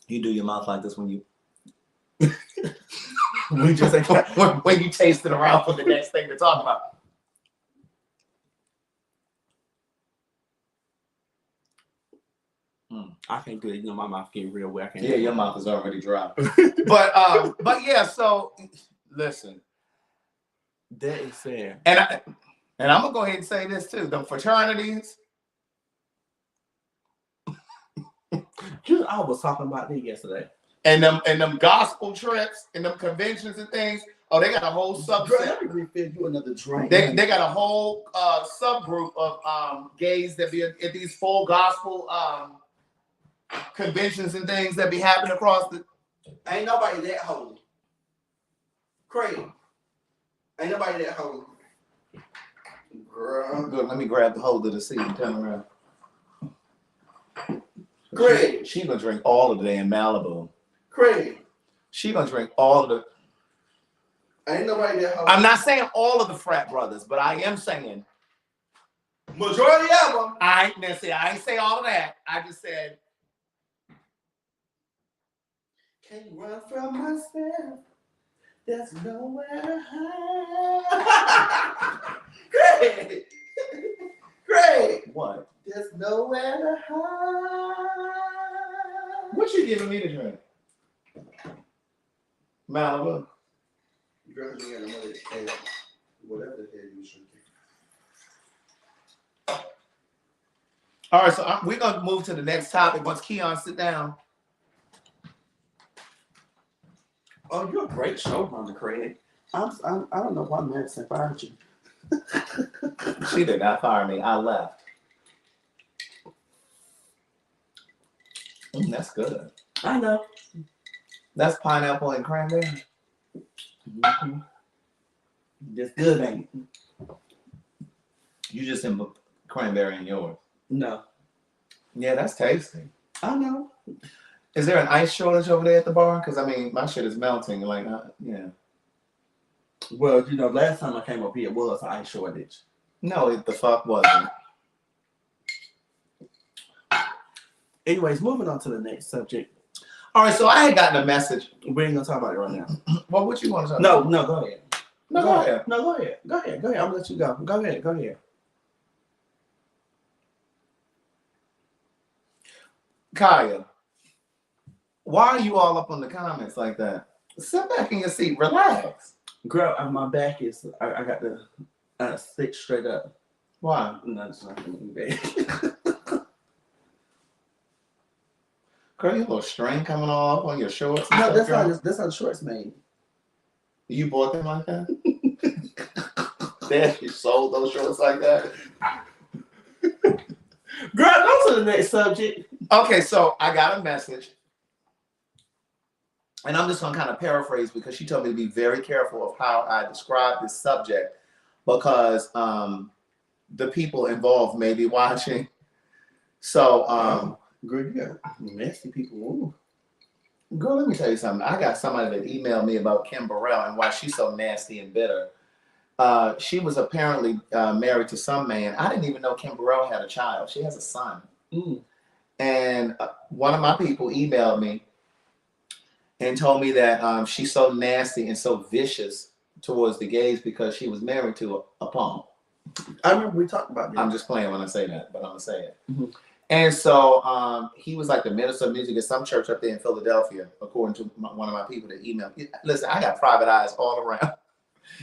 You do your mouth like this when you We just when you taste it around for the next thing to talk about. I can't do it. You know, my mouth getting real wet. Yeah, your mouth is already dry. but yeah, so listen. That is fair. And I'm gonna go ahead and say this too. The fraternities. I was talking about that yesterday. And them gospel trips and them conventions and things. Oh, they got a whole subset. Let me refill you another drink. They got a whole subgroup of gays that be at these full gospel conventions and things that be happening across the. Ain't nobody that holy. Crazy. Ain't nobody that holy. Girl. Good. Let me grab the hold of the seat and turn around. Craig. She gonna drink all of the day in Malibu. Craig. She gonna drink all of the. Ain't nobody that holy. I'm not saying all of the frat brothers, but I am saying majority of them. I ain't say all of that. I just said. Can't run from myself. There's nowhere to hide. Great. Great. What? There's nowhere to hide. What you giving me to drink? Malibu. Girl, you got another whatever the hell you drinking. All right, so we're gonna move to the next topic once Keon sit down. Oh, you're a great showrunner, Craig. I don't know why Madison fired you. She did not fire me. I left. That's good. I know. That's pineapple and cranberry. Mm-hmm. That's good, ain't it? You just in cranberry in yours. No. Yeah, that's tasty. I know. Is there an ice shortage over there at the bar? Because I mean, my shit is melting. Like, yeah. Well, you know, last time I came up here, it was an ice shortage. No, it the fuck wasn't. Anyways, moving on to the next subject. All right, so I had gotten a message. We ain't gonna talk about it right now. Well, what you want to talk about? No, go ahead. No, go ahead. No, go ahead. Go ahead. Go ahead. I'm gonna let you go. Go ahead. Go ahead. Kaya, why are you all up on the comments like that? Sit back in your seat. Relax. Girl, my back is. I got to sit straight up. Why? No, it's not gonna be bad. Girl, you little string coming all up on your shorts. No, Stuff, that's how the shorts made. You bought them like that? Dad, you sold those shorts like that? Girl, go to the next subject. Okay, so I got a message. And I'm just going to kind of paraphrase because she told me to be very careful of how I describe this subject because the people involved may be watching. So, girl, you got nasty people. Ooh. Girl, let me tell you something. I got somebody that emailed me about Kim Burrell and why she's so nasty and bitter. She was apparently married to some man. I didn't even know Kim Burrell had a child. She has a son. Mm. And one of my people emailed me and told me that she's so nasty and so vicious towards the gays because she was married to a punk. I remember we talked about that. I'm just playing when I say that, but I'm going to say it. Mm-hmm. And so he was like the minister of music at some church up there in Philadelphia, according to one of my people that emailed me. Listen, I got private eyes all around.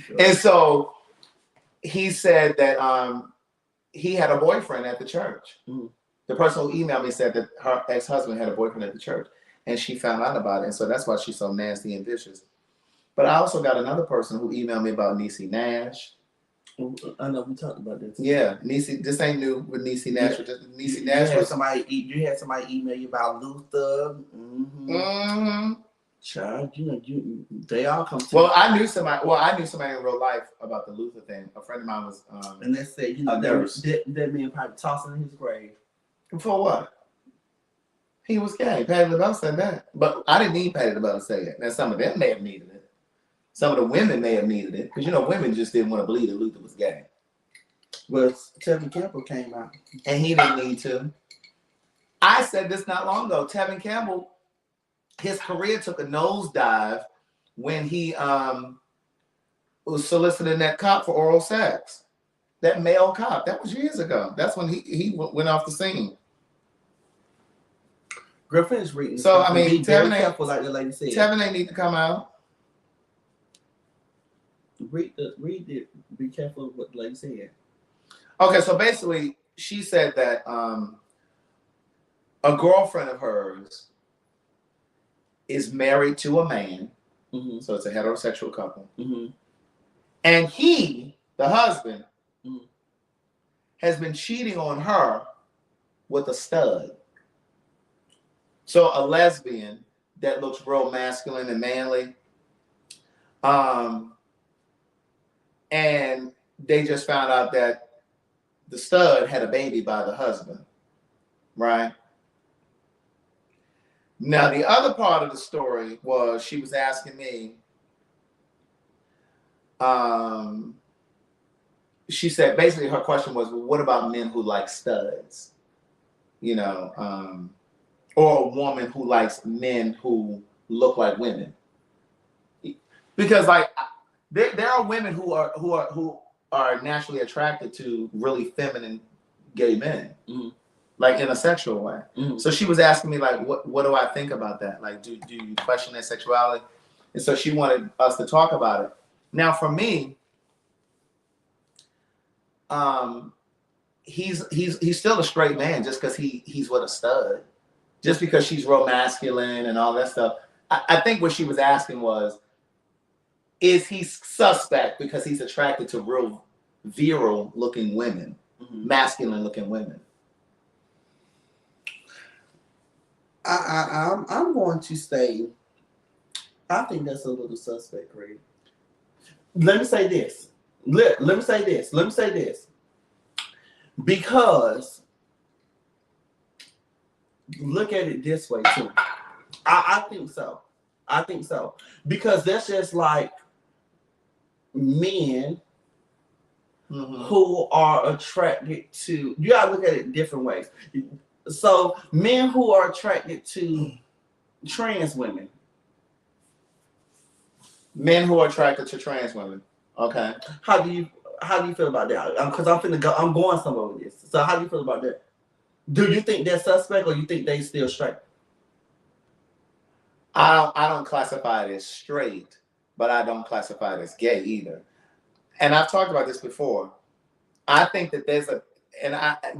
Sure. And so he said that he had a boyfriend at the church. Mm. The person who emailed me said that her ex-husband had a boyfriend at the church. And she found out about it. And so that's why she's so nasty and vicious. But I also got another person who emailed me about Niecy Nash. I know we talked about this. Yeah, Niecy. This ain't new with Niecy Nash. Yeah. Niecy Nash was you had somebody email you about Luther. Mm-hmm. Mm-hmm. Child, they all come. Well, I knew somebody. Well, I knew somebody in real life about the Luther thing. A friend of mine was. And they said, that man probably tossing in his grave. For what? He was gay. Patty LaBelle said that, but I didn't need Patty LaBelle to say it. Now some of them may have needed it. Some of the women may have needed it because women just didn't want to believe that Luther was gay. But Tevin Campbell came out, and he didn't need to. I said this not long ago. Tevin Campbell, his career took a nosedive when he was soliciting that cop for oral sex. That male cop. That was years ago. That's when he went off the scene. Griffin is reading. So I mean, Tevin ain't, like the lady said. Tevin ain't need to come out. Read it. Be careful of what the lady said. Okay, so basically, she said that a girlfriend of hers is married to a man, mm-hmm. So it's a heterosexual couple, mm-hmm. And he, the husband, mm-hmm. has been cheating on her with a stud. So a lesbian that looks real masculine and manly. And they just found out that the stud had a baby by the husband, right? Now, the other part of the story was she was asking me, she said, basically her question was, well, what about men who like studs? Or a woman who likes men who look like women. Because like, there are women who are naturally attracted to really feminine gay men, mm-hmm. like in a sexual way. Mm-hmm. So she was asking me like, what do I think about that? Like, do you question their sexuality? And so she wanted us to talk about it. Now, for me, he's still a straight man just because he's with a stud, just because she's real masculine and all that stuff. I think what she was asking was, is he suspect because he's attracted to real virile looking women, mm-hmm. masculine looking women? I'm going to say, I think that's a little suspect, Greg. Let me say this. Let me say this. Because look at it this way too. I think so. Because that's just like men, mm-hmm. who are attracted to, you gotta look at it different ways. So men who are attracted to trans women. Men who are attracted to trans women. Okay. How do you feel about that? Because I'm going somewhere with this. So how do you feel about that? Do you think they're suspect, or you think they still straight? I don't classify it as straight, but I don't classify it as gay either. And I've talked about this before. I think that there's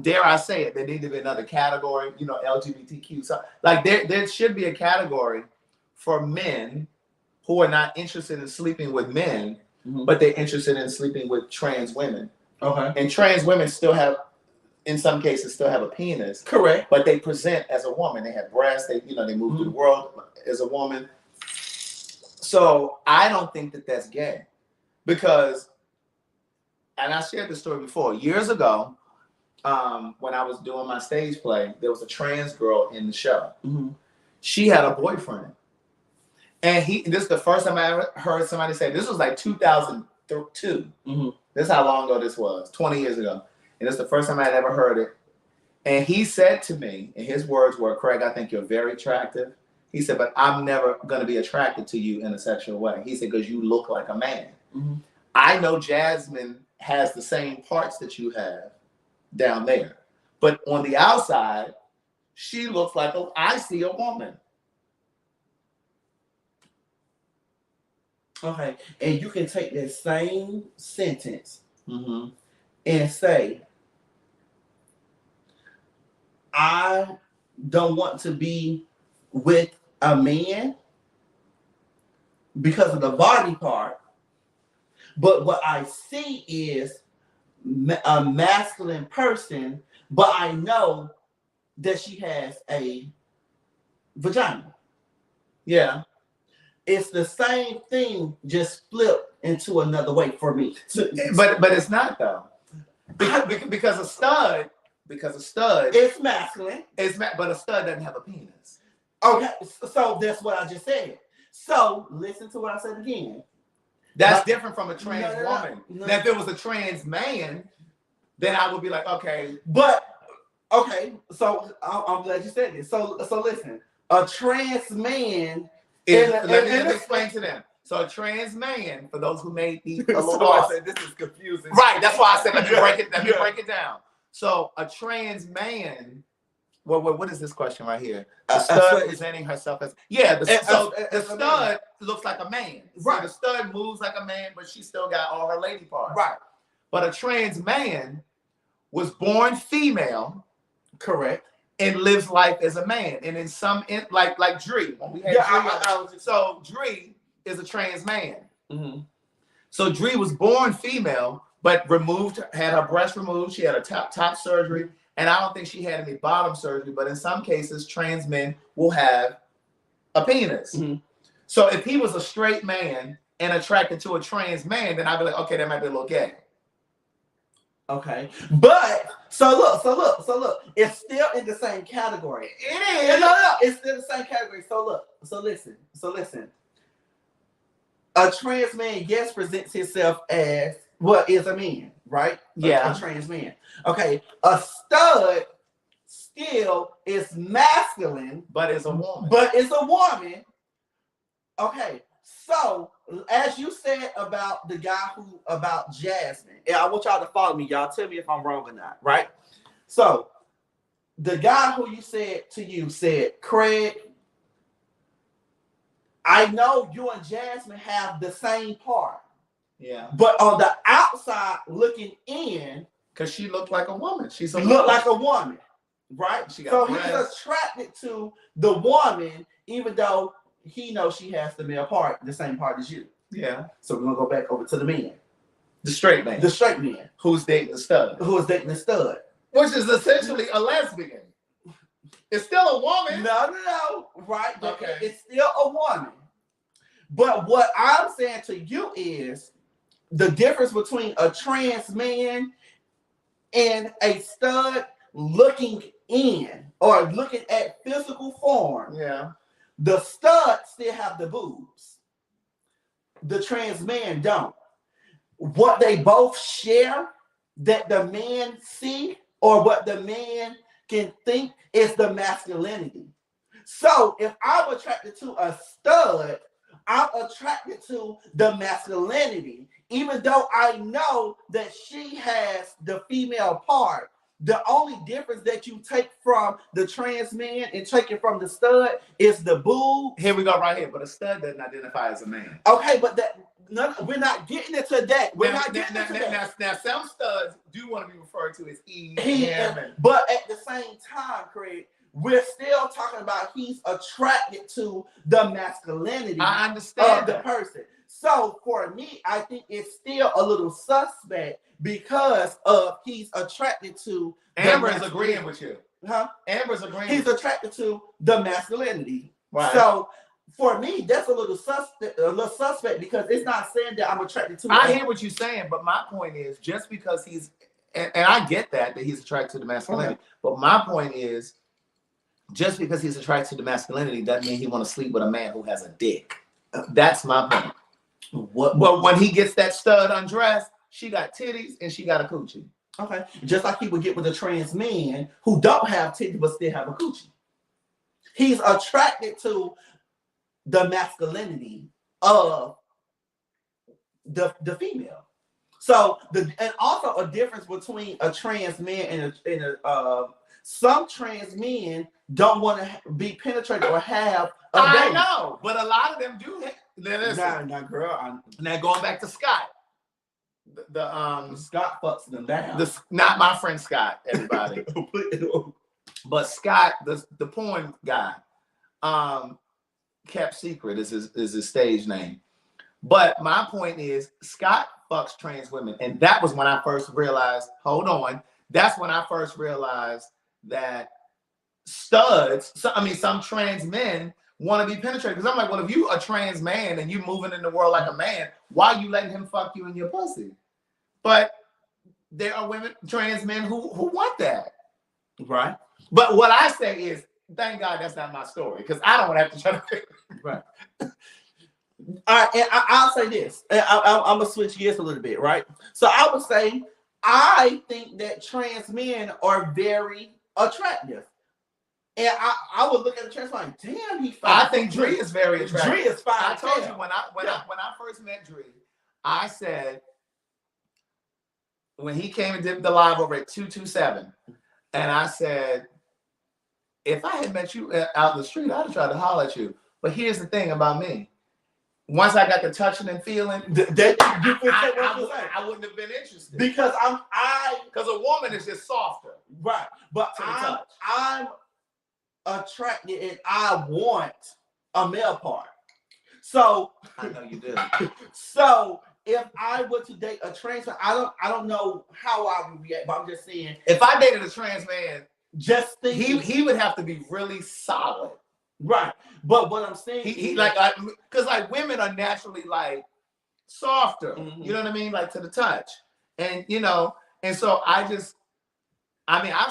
dare I say it, there needs to be another category, LGBTQ. So like there should be a category for men who are not interested in sleeping with men, but they're interested in sleeping with trans women. Okay. And trans women still have, in some cases, still have a penis. Correct. But they present as a woman. They have breasts. They move through the world as a woman. So I don't think that that's gay, because, and I shared this story before, years ago, when I was doing my stage play, there was a trans girl in the show. She had a boyfriend. And this is the first time I ever heard somebody say, this was like 2002. This is how long ago this was, 20 years ago. And it's the first time I'd ever heard it. And he said to me, and his words were, Craig, I think you're very attractive. He said, but I'm never going to be attracted to you in a sexual way. He said, because you look like a man. I know Jasmine has the same parts that you have down there. But on the outside, she looks like I see a woman. Okay. And you can take that same sentence and say, I don't want to be with a man because of the body part, but what I see is a masculine person, but I know that she has a vagina. Yeah. It's the same thing, just flipped into another way for me. But it's not, though. Because a stud, it's masculine. But a stud doesn't have a penis. Okay, so that's what I just said. So listen to what I said again. That's different from a trans woman. No. Now, if it was a trans man, then I would be like, okay. But okay, so I'm glad you said this. So listen, a trans man. Let me explain to them. So a trans man, for those who may be a little lost, this is confusing. Right, that's why I said let me break it down. So a trans man. Well, what is this question right here? The stud presenting herself as the stud looks like a man. Right. So the stud moves like a man, but she still got all her lady parts. Right. But a trans man was born female. Correct. And lives life as a man. And in some like Dree, when we had so Dree is a trans man. So Dree was born female, but had her breast removed. She had a top surgery. And I don't think she had any bottom surgery, but in some cases, trans men will have a penis. So if he was a straight man and attracted to a trans man, then I'd be like, okay, that might be a little gay. Okay. But so look, it's still in the same category. It is. No, it's still the same category. So listen. A trans man, yes, presents himself as is a man, right? Yeah. A trans man. Okay. A stud still is masculine, but is a woman. Okay. So, as you said about about Jasmine, and I want y'all to follow me. Y'all tell me if I'm wrong or not, right? So, the guy who you said, Craig, I know you and Jasmine have the same part. Yeah. But on the outside looking in, because she looked like a woman. Like a woman, right? She got he's attracted to the woman, even though he knows she has the male part, the same part as you. Yeah. So we're gonna go back over to the man. The straight man. Who's dating the stud. Which is essentially a lesbian. It's still a woman. No. Right. Okay. It's still a woman. But what I'm saying to you is the difference between a trans man and a stud looking in or looking at physical form. Yeah. The stud still have the boobs. The trans man don't. What they both share that the man see or what the man can think is the masculinity. So if I'm attracted to a stud, I'm attracted to the masculinity, even though I know that she has the female part, the only difference that you take from the trans man and take it from the stud is the boob. Here we go right here. But a stud doesn't identify as a man. Okay, but we're not getting into that. We're not getting into that. Now, some studs do want to be referred to as he, but at the same time, Craig, we're still talking about he's attracted to the masculinity of the person. So for me, I think it's still a little suspect because of he's attracted to. Amber is agreeing with you. Huh? Amber's agreeing. He's attracted to the masculinity. Right. So for me, that's a little suspect because it's not saying that I'm attracted to. I hear what you're saying, but my point is just because he's and I get that he's attracted to the masculinity, but my point is just because he's attracted to the masculinity doesn't mean he want to sleep with a man who has a dick. That's my point. But when he gets that stud undressed, she got titties and she got a coochie. Okay. Just like he would get with a trans man who don't have titties but still have a coochie. He's attracted to the masculinity of the female. So and also a difference between a trans man and a some trans men don't want to be penetrated or have a baby. I know, but a lot of them do. Nah, girl. Now going back to Scott, the Scott fucks them down. Not my friend Scott, everybody, but Scott, the porn guy, Kept Secret is his stage name. But my point is, Scott fucks trans women, and that was when I first realized. Hold on, that's when I first realized that studs. Some trans men want to be penetrated. Because I'm like, well, if you a trans man and you moving in the world like a man, why are you letting him fuck you in your pussy? But there are trans men who want that. Right. But what I say is, thank God that's not my story, because I don't want to have to try to right. All right, and I'll say this. I'm gonna switch gears a little bit, right? So I would say I think that trans men are very attractive. And I would look at the trans like, damn, he fine. I think Dree is very attractive. Dree is fine. I told you when I first met Dree, I said when he came and did the live over at 227, and I said, if I had met you out in the street, I'd have tried to holler at you. But here's the thing about me. Once I got the touching and feeling, I wouldn't have been interested. Because because a woman is just softer. Right. But I'm attracted and I want a male part. So I know you do. So if I were to date a trans man, I don't know how I would react, but I'm just saying, if I dated a trans man, just think he would have to be really solid. Right. But what I'm saying he like, because like women are naturally like softer, you know what I mean? Like to the touch. And and so I've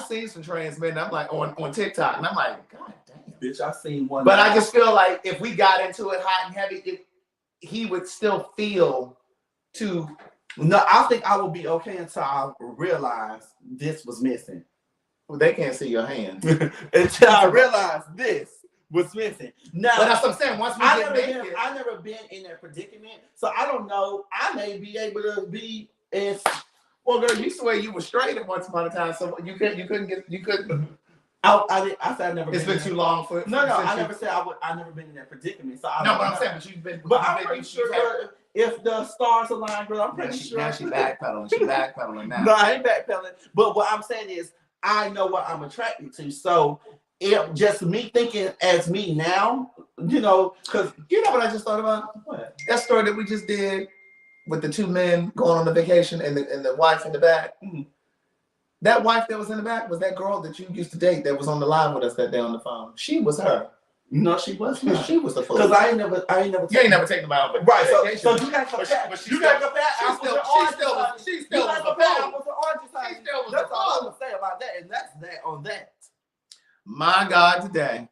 seen some trans men, I'm like on TikTok, and I'm like, God damn. Bitch, I've seen one. But I just feel like if we got into it hot and heavy, he would still feel too. No, I think I would be okay until I realize this was missing. Well, they can't see your hand. Until I realize this was missing. Now, but that's what I'm saying. Once we get naked, I've never been in that predicament, so I don't know. I may be able to be as well, girl. You swear you were straight at once upon a time, so you couldn't. I said I never. It's been too long for. No. I never said I would. I never been in that predicament. So no, but I'm saying, but you've been. But I'm pretty sure if the stars align, girl, I'm pretty sure. Now she's backpedaling. She's backpedaling now. No, I ain't backpedaling. But what I'm saying is, I know what I'm attracted to. So if just me thinking as me now, because what I just thought about? What? That story that we just did with the two men going on the vacation and the wife in the back. Mm-hmm. That wife that was in the back was that girl that you used to date that was on the live with us that day on the phone. She was her. No, she wasn't. She was the fool. Because I ain't never. You ain't never taken them out, but right. So you got to compare. But you got to compare. She still was the fool. That's all I'm gonna say about that, and that's that on that. My God, today.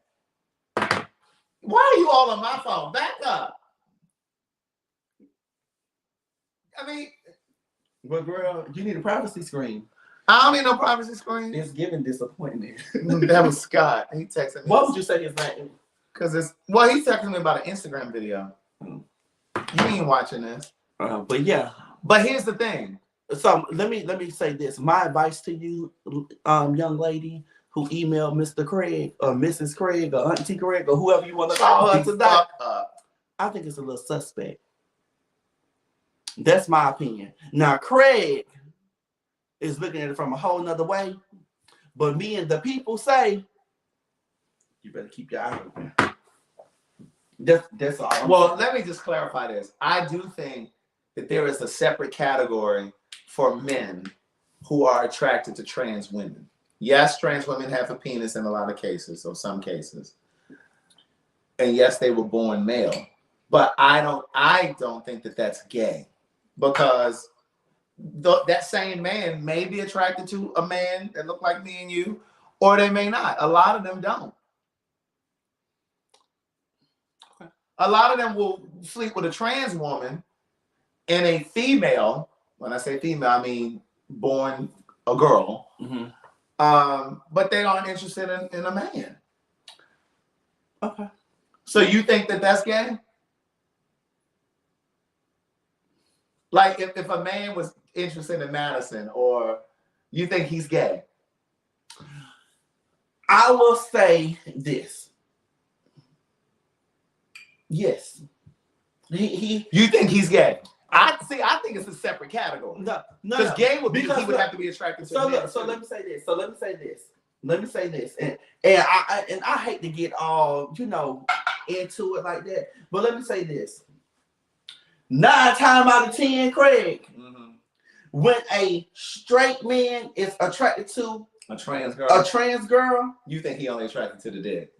Why are you all on my phone? Back up. I mean, well, girl, you need a privacy screen. I don't need no privacy screen. It's giving disappointment. That was Scott. He texted me. What would you say his name? Because he texted me about an Instagram video. You ain't watching this. But yeah. But here's the thing. So let me say this. My advice to you, young lady who emailed Mr. Craig or Mrs. Craig or Auntie Craig or whoever you want to call her today, I think it's a little suspect. That's my opinion. Now, Craig is looking at it from a whole nother way, but me and the people say, you better keep your eye open. That's all. Well, let me just clarify this. I do think that there is a separate category for men who are attracted to trans women. Yes, trans women have a penis in a lot of cases, or some cases. And yes, they were born male. But I don't think that that's gay, because that same man may be attracted to a man that look like me and you, or they may not. A lot of them don't. Okay. A lot of them will sleep with a trans woman and a female. When I say female, I mean born a girl. Mm-hmm. But they aren't interested in a man. Okay. So you think that that's gay? Like if a man was interested in Madison, or you think he's gay? I will say this. Yes. You think he's gay? I think it's a separate category. No. Because gay would be, he would have to be attracted to men. So let me say this. And I hate to get all, into it like that. But let me say this. 9 times out of 10, Craig, when a straight man is attracted to a trans girl, you think he only attracted to the dick?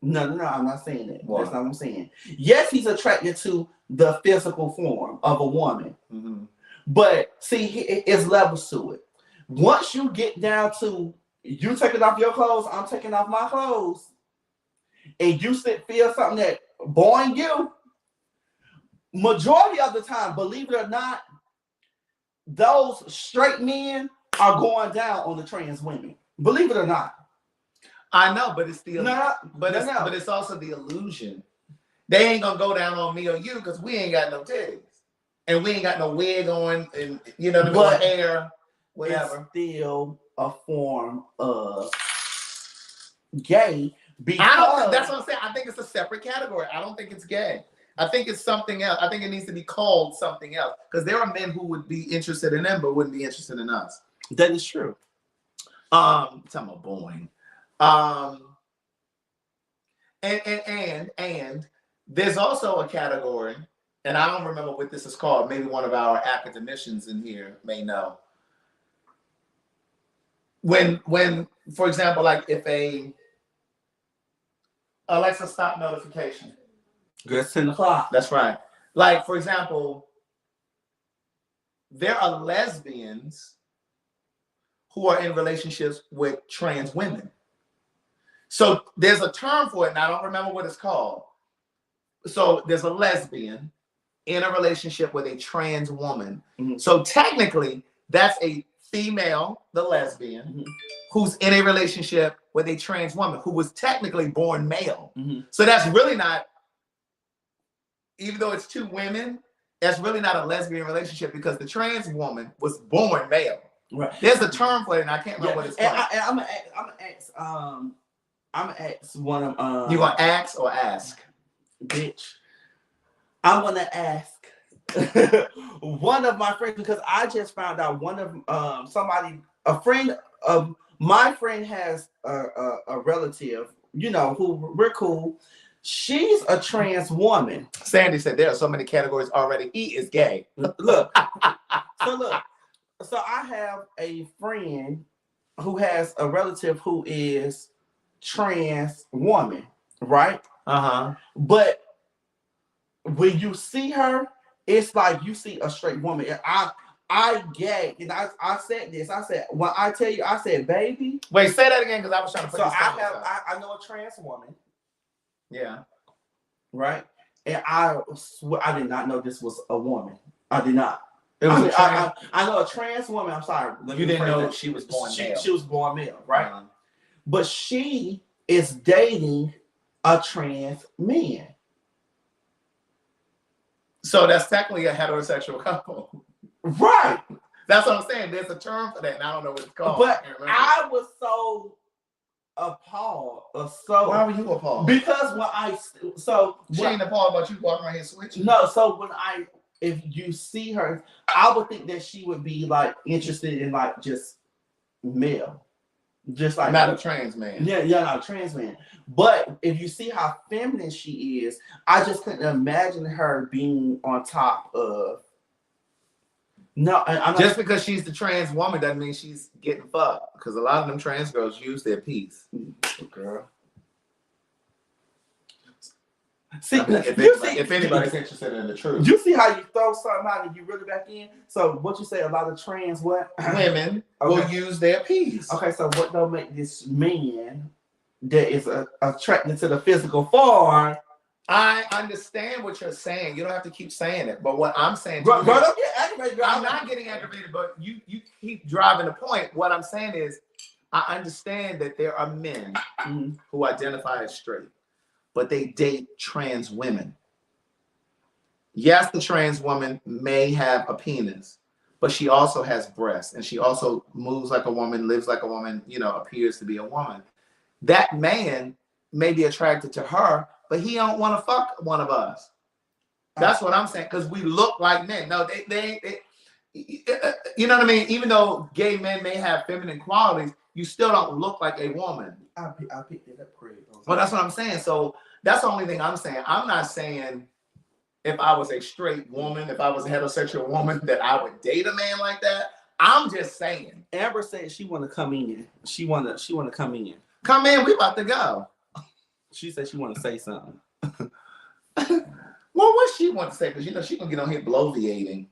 No, I'm not saying that. What? That's not what I'm saying. Yes, he's attracted to the physical form of a woman. Mm-hmm. But see, it's levels to it. Once you get down to you taking off your clothes, I'm taking off my clothes, and you feel something that boring you, majority of the time, believe it or not, those straight men are going down on the trans women. Believe it or not. I know, but it's but it's also the illusion. They ain't gonna go down on me or you because we ain't got no titties and we ain't got no wig on, and the hair, whatever. It's still a form of gay. That's what I'm saying. I think it's a separate category. I don't think it's gay. I think it's something else. I think it needs to be called something else, because there are men who would be interested in them but wouldn't be interested in us. That is true. Talking about boring. And there's also a category, and I don't remember what this is called. Maybe one of our academicians in here may know. When, for example, like if a Alexa, stop notification. It's 10 o'clock. That's right. Like, for example, there are lesbians who are in relationships with trans women. So there's a term for it, and I don't remember what it's called. So there's a lesbian in a relationship with a trans woman. Mm-hmm. So technically, that's a female, the lesbian, mm-hmm. who's in a relationship with a trans woman who was technically born male. Mm-hmm. So that's really not, even though it's two women, that's really not a lesbian relationship, because the trans woman was born male. Right. There's a term for it, and I can't remember what it's called. I'm gonna ask one of You gonna ask or ask? Bitch. I'm gonna ask one of my friends, because I just found out one of a friend of my friend has a relative, who we're cool. She's a trans woman. Sandy said there are so many categories already. He is gay. Look. So I have a friend who has a relative who is trans woman, right? Uh-huh. But when you see her, it's like you see a straight woman. And I gagged, and I said this. I said, when I tell you, I said, baby. Wait, say that again, because I was trying to put this I know a trans woman. Yeah. Right? And I did not know this was a woman. I did not. I know a trans woman. I'm sorry. You didn't know that she was born male. She was born male, right? Uh-huh. But she is dating a trans man. So that's technically a heterosexual couple. Right. That's what I'm saying. There's a term for that, and I don't know what it's called. But I was so appalled. Why were you appalled? Because she ain't appalled about you walking around here switching. No, so if you see her, I would think that she would be like interested in like just male. Just like not a trans man. Yeah, not a trans man. But if you see how feminine she is, I just couldn't imagine her being on top of. No, I'm just because she's the trans woman doesn't mean she's getting fucked. Because a lot of them trans girls use their piece. Girl. See, if anybody's interested in the truth, you see how you throw something out and you reel it back in. So what you say? A lot of trans women will use their piece. Okay, so what don't make this man that is attracted to the physical form? I understand what you're saying. You don't have to keep saying it. But what I'm saying, don't get aggravated. I'm not getting aggravated, but you keep driving the point. What I'm saying is, I understand that there are men who identify as straight, but they date trans women. Yes, the trans woman may have a penis, but she also has breasts, and she also moves like a woman, lives like a woman, appears to be a woman. That man may be attracted to her, but he don't want to fuck one of us. That's what I'm saying, because we look like men. No, they you know what I mean? Even though gay men may have feminine qualities, you still don't look like a woman. I picked it up great. Well, that's what I'm saying. So that's the only thing I'm saying. I'm not saying if I was a straight woman, if I was a heterosexual woman, that I would date a man like that. I'm just saying. Amber said she want to come in. She want to come in. Come in. We about to go. She said she want to say something. Well, what she want to say? Because she gonna get on here bloviating,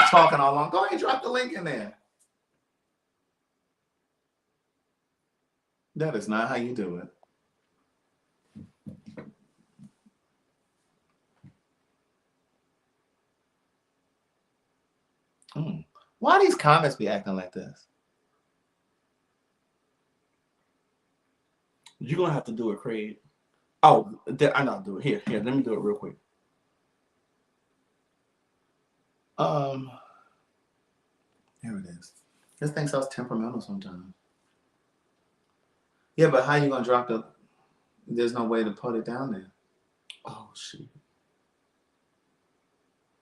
talking all along. Go ahead and drop the link in there. That is not how you do it. Why these comments be acting like this? You're going to have to do it, Craig. Oh, I know. Do it. Here. Let me do it real quick. Here it is. This thing sounds temperamental sometimes. Yeah, but how you going to drop the... There's no way to put it down there. Oh, shit.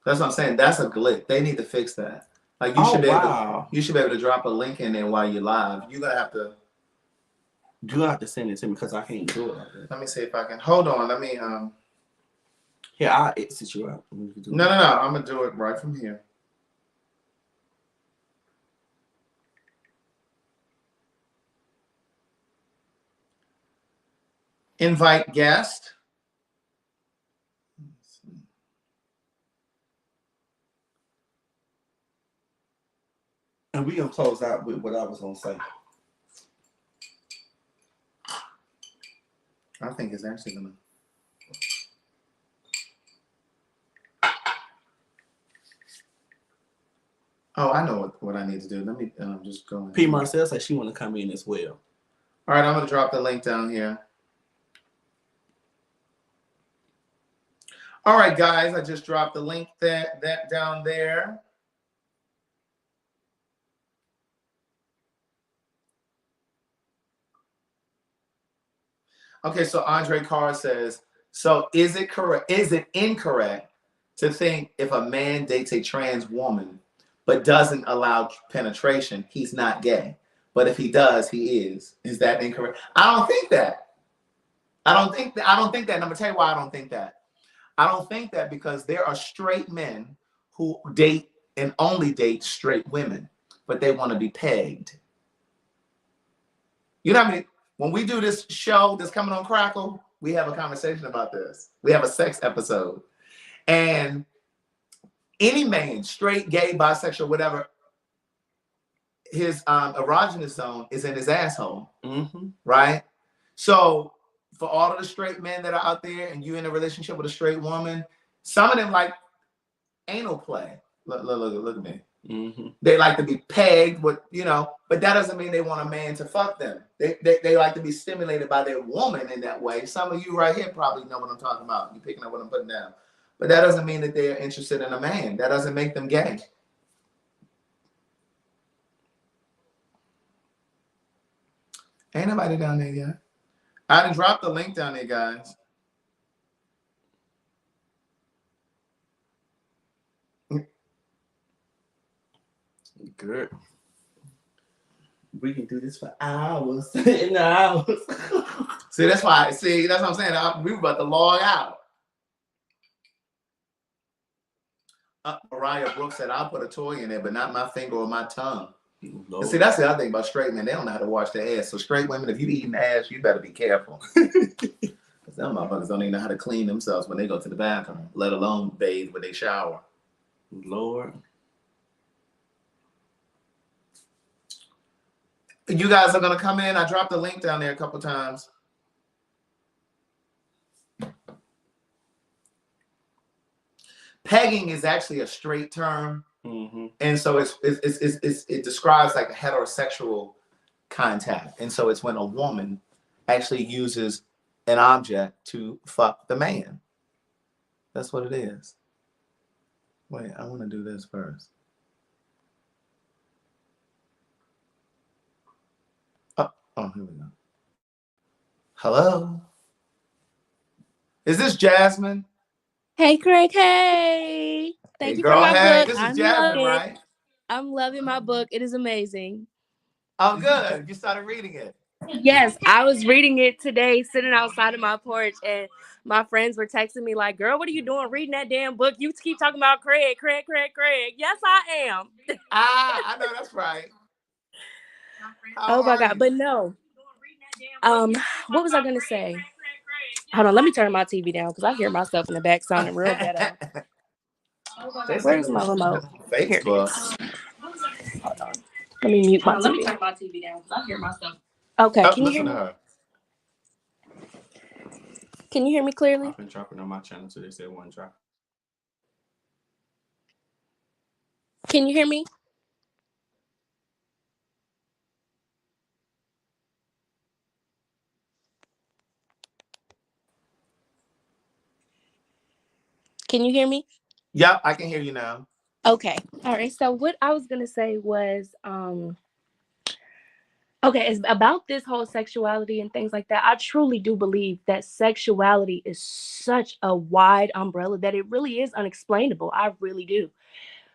That's what I'm saying. That's a glitch. They need to fix that. Like, you should be able to drop a link in there while you're live. You're going to have to... You have to send it to me because I can't do it like that. Let me see if I can. Hold on. Let me. Here, I'll exit you out. No. I'm gonna do it right from here. Invite guest. And we're gonna close out with what I was gonna say. I think it's actually gonna. Oh, I know what I need to do. Let me just go. P. Marcel said she want to come in as well. All right, I'm gonna drop the link down here. All right, guys, I just dropped the link that down there. Okay, so Andre Carr says, so is it correct? Is it incorrect to think if a man dates a trans woman but doesn't allow penetration, he's not gay? But if he does, he is. Is that incorrect? I don't think that. I don't think that. And I'm gonna tell you why I don't think that. I don't think that because there are straight men who date and only date straight women, but they want to be pegged. You know what I mean? When we do this show that's coming on Crackle, we have a conversation about this. We have a sex episode. And any man, straight, gay, bisexual, whatever, his erogenous zone is in his asshole, right? So for all of the straight men that are out there and you in a relationship with a straight woman, some of them like anal play. Look at me. They like to be pegged with, but that doesn't mean they want a man to fuck them. They like to be stimulated by their woman in that way. Some of you right here probably know what I'm talking about. You picking up what I'm putting down. But that doesn't mean that they're interested in a man. That doesn't make them gay. Ain't nobody down there yet. I done dropped the link down there, guys. Good. We can do this for hours and hours. See, that's why. See, that's what I'm saying. We were about to log out. Mariah Brooks said, "I'll put a toy in there, but not my finger or my tongue." And see, that's the other thing about straight men. They don't know how to wash their ass. So straight women, if you eating ass, you better be careful. Because them motherfuckers don't even know how to clean themselves when they go to the bathroom, let alone bathe when they shower. Lord. You guys are going to come in. I dropped the link down there a couple times. Pegging is actually a straight term. Mm-hmm. And so it describes like a heterosexual contact. And so it's when a woman actually uses an object to fuck the man. That's what it is. Wait, I want to do this first. Oh, here we go. Hello? Is this Jasmine? Hey, Craig. Hey. Thank Hey, you for girl, my hey. book. This is I'm Jasmine, loving it. right? I'm loving my book. It is amazing. Oh, good. You started reading it. Yes, I was reading it today, sitting outside of my porch, and my friends were texting me like, "Girl, what are you doing reading that damn book? You keep talking about Craig, Craig, Craig, Craig." Yes, I am. I know that's right. How Oh my are God. you? But no. What was I gonna say? Hold on, let me turn my TV down because I hear myself in the back sounding real ghetto. Where's my remote? Here it Facebook. is. Hold on. Let me mute my TV. Let me turn my TV down because I hear myself. Okay, Oh, can you hear listen me? to her. Can you hear me clearly? I've been dropping on my channel, so they said one drop. Can you hear me? Can you hear me? Yep, I can hear you now. Okay. All right. So what I was gonna say was, okay, it's about this whole sexuality and things like that. I truly do believe that sexuality is such a wide umbrella that it really is unexplainable. I really do.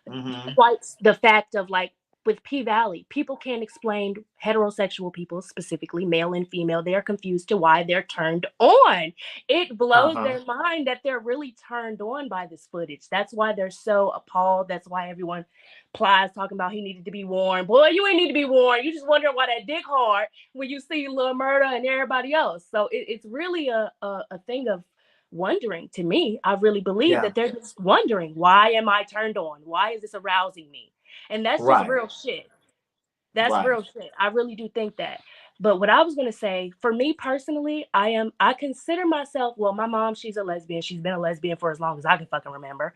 Mm-hmm. Quite the fact of like with P Valley, people can't explain heterosexual people, specifically male and female. They're confused to why they're turned on. It blows their mind that they're really turned on by this footage. That's why they're so appalled. That's why everyone Plies talking about he needed to be warned. Boy, you ain't need to be warned. You just wondering why that dick hard when you see Lil Murda and everybody else. So it's really a thing of wondering to me. I really believe that they're just wondering, why am I turned on? Why is this arousing me? And that's just real shit. That's real shit. I really do think that. But what I was going to say, for me personally, I consider myself, well, my mom, she's a lesbian. She's been a lesbian for as long as I can fucking remember.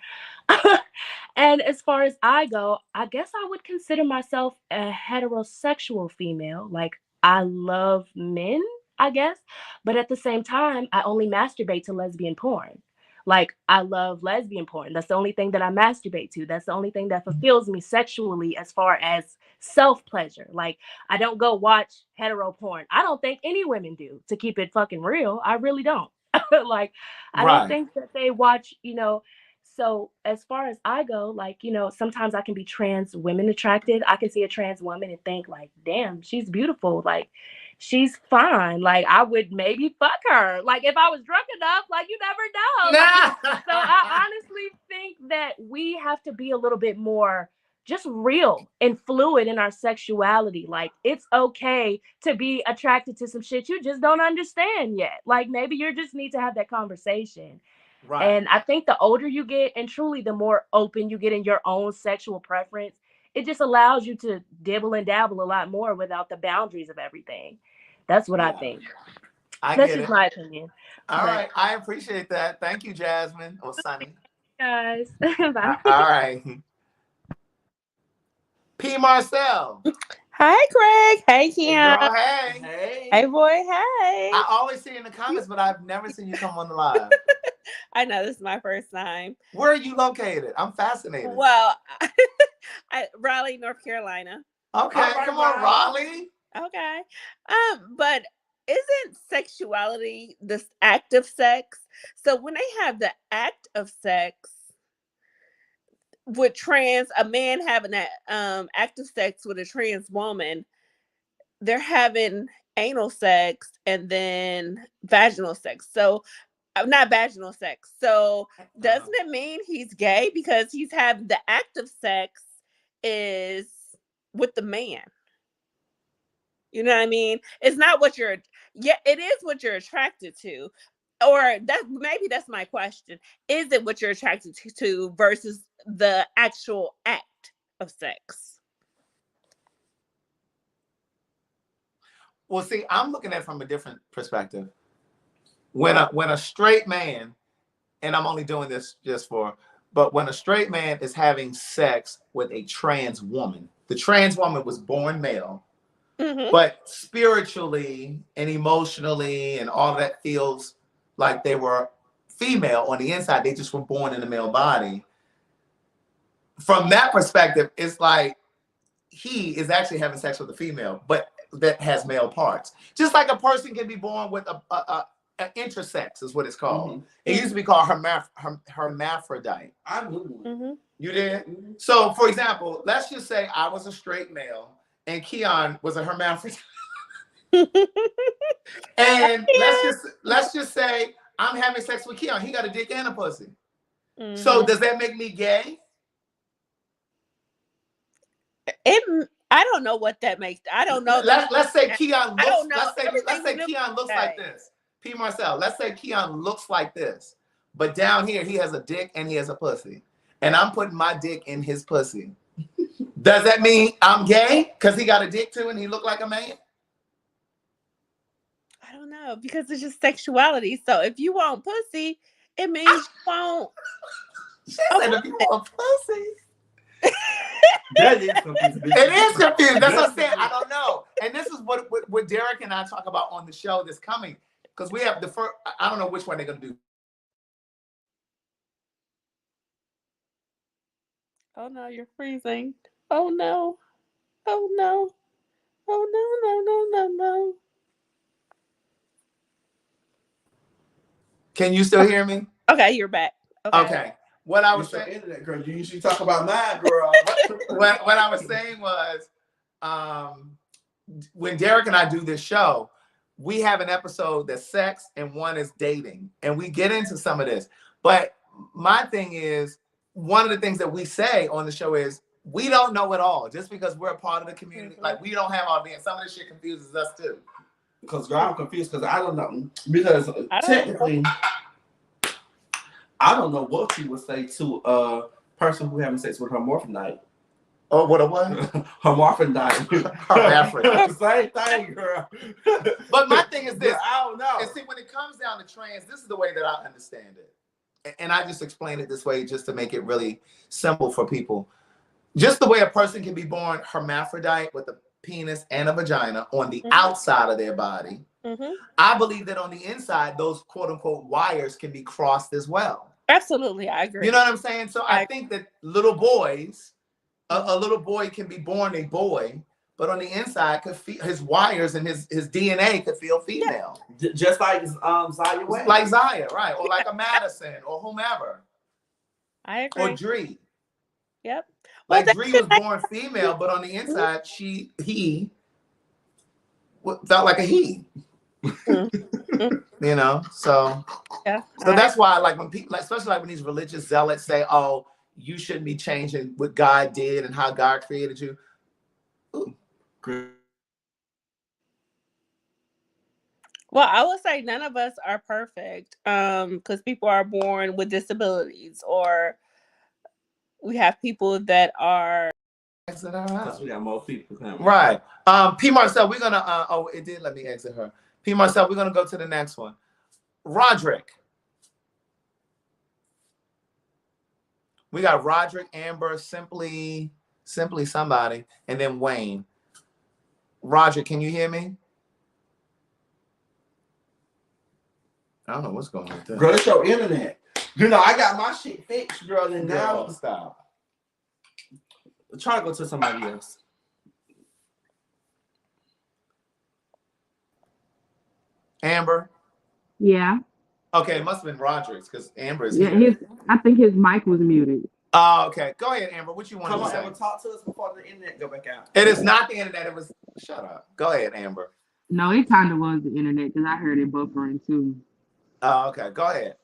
And as far as I go, I guess I would consider myself a heterosexual female. Like, I love men, I guess. But at the same time, I only masturbate to lesbian porn. Like, I love lesbian porn. That's the only thing that I masturbate to. That's the only thing that fulfills me sexually as far as self-pleasure. Like, I don't go watch hetero porn. I don't think any women do, to keep it fucking real. I really don't. Like, I don't think that they watch, so as far as I go, like, sometimes I can be trans women attracted. I can see a trans woman and think like, damn, she's beautiful. Like, she's fine. Like, I would maybe fuck her. Like, if I was drunk enough, like, you never know. Like, so I honestly think that we have to be a little bit more just real and fluid in our sexuality. Like, it's okay to be attracted to some shit you just don't understand yet. Like, maybe you just need to have that conversation. And I think the older you get, and truly the more open you get in your own sexual preference, it just allows you to dibble and dabble a lot more without the boundaries of everything. That's what I think. That's just my opinion. All right. I appreciate that. Thank you, Jasmine or Sunny. Guys. Bye. All right. P. Marcel. Hi, Craig. Hey, Hey, Keon. girl, hey. Hey. Hey, boy. Hey. I always see you in the comments, but I've never seen you come on the live. I know this is my first time. Where are you located? I'm fascinated. Well, Raleigh, North Carolina. Okay, All right, come on, Raleigh. Okay. But isn't sexuality this act of sex? So when they have the act of sex with a man having that act of sex with a trans woman, they're having anal sex and then vaginal sex. So not vaginal sex. So doesn't it mean he's gay because he's having the act of sex is with the man? You know what I mean? It's not what it is what you're attracted to. Or maybe that's my question. Is it what you're attracted to versus the actual act of sex? Well, see, I'm looking at it from a different perspective. When a straight man, and I'm only doing this but when a straight man is having sex with a trans woman, the trans woman was born male, but spiritually and emotionally and all of that feels like they were female on the inside. They just were born in a male body. From that perspective, it's like he is actually having sex with a female, but that has male parts. Just like a person can be born with a intersex is what it's called. Mm-hmm. It used to be called hermaphrodite. I knew it. Mm-hmm. You did? Mm-hmm. So, for example, let's just say I was a straight male and Keon was a hermaphrodite. And let's just say I'm having sex with Keon. He got a dick and a pussy. Mm-hmm. So does that make me gay? I don't know what that makes. I don't know. Let's say Keon looks. Let's say Keon looks like this. P. Marcel. Let's say Keon looks like this, but down here he has a dick and he has a pussy, and I'm putting my dick in his pussy. Does that mean I'm gay because he got a dick too and he looked like a man? I don't know because it's just sexuality. So if you want pussy, it means you won't. She said if you want pussy. That is confusing. It is confusing. That's what I'm saying. I don't know. And this is what Derek and I talk about on the show that's coming. Because we have the first, I don't know which one they're going to do. Oh no, you're freezing. Oh no. Oh no. Oh no, no. Can you still hear me? Okay, you're back. Okay. What I was saying, internet, girl. You usually talk about mine, girl. what I was saying was, when Derek and I do this show, we have an episode that's sex and one is dating, and we get into some of this. But my thing is, one of the things that we say on the show is we don't know it all. Just because we're a part of the community, like we don't have all the. And some of this shit confuses us too. Because girl, I'm confused because I don't know. Because technically. I don't know what you would say to a person who having sex with her morphinite. Oh, what a what? Hermaphrodite. Same thing, girl. But my thing is this. Girl, I don't know. And see, when it comes down to trans, this is the way that I understand it. And I just explain it this way just to make it really simple for people. Just the way a person can be born hermaphrodite with a penis and a vagina on the outside of their body. Mm-hmm. I believe that on the inside, those quote unquote wires can be crossed as well. Absolutely, I agree. You know what I'm saying? So I think that little boys, a little boy can be born a boy, but on the inside, his wires and his DNA could feel female. Yeah. Just like Zaya West. Like Zaya, right? Or like a Madison or whomever. I agree. Or Dree. Yep. Like Dree was born female, but on the inside, he felt like a he. You know, so that's why, like when people, especially like when these religious zealots say, "Oh, you shouldn't be changing what God did and how God created you." Ooh. Well, I would say none of us are perfect, because people are born with disabilities, or we have people that are. Because we got more people coming. Right. P. Marcel, we're gonna. Oh, it did let me exit her. P. Marcel, we're gonna go to the next one. Roderick. We got Roderick, Amber, simply somebody, and then Wayne. Roger, can you hear me? I don't know what's going on with that. Girl, it's your internet. You know, I got my shit fixed, girl, and now Stop. Try to go to somebody else. Amber? Yeah. Okay, it must have been Roderick's because Amber is Yeah, here. I think his mic was muted. Oh, okay. Go ahead, Amber. What you want to say? Come on, Amber, talk to us before the internet go back out. It is not the internet. It was. Shut up. Go ahead, Amber. No, it kind of was the internet because I heard it buffering too. Oh, okay. Go ahead.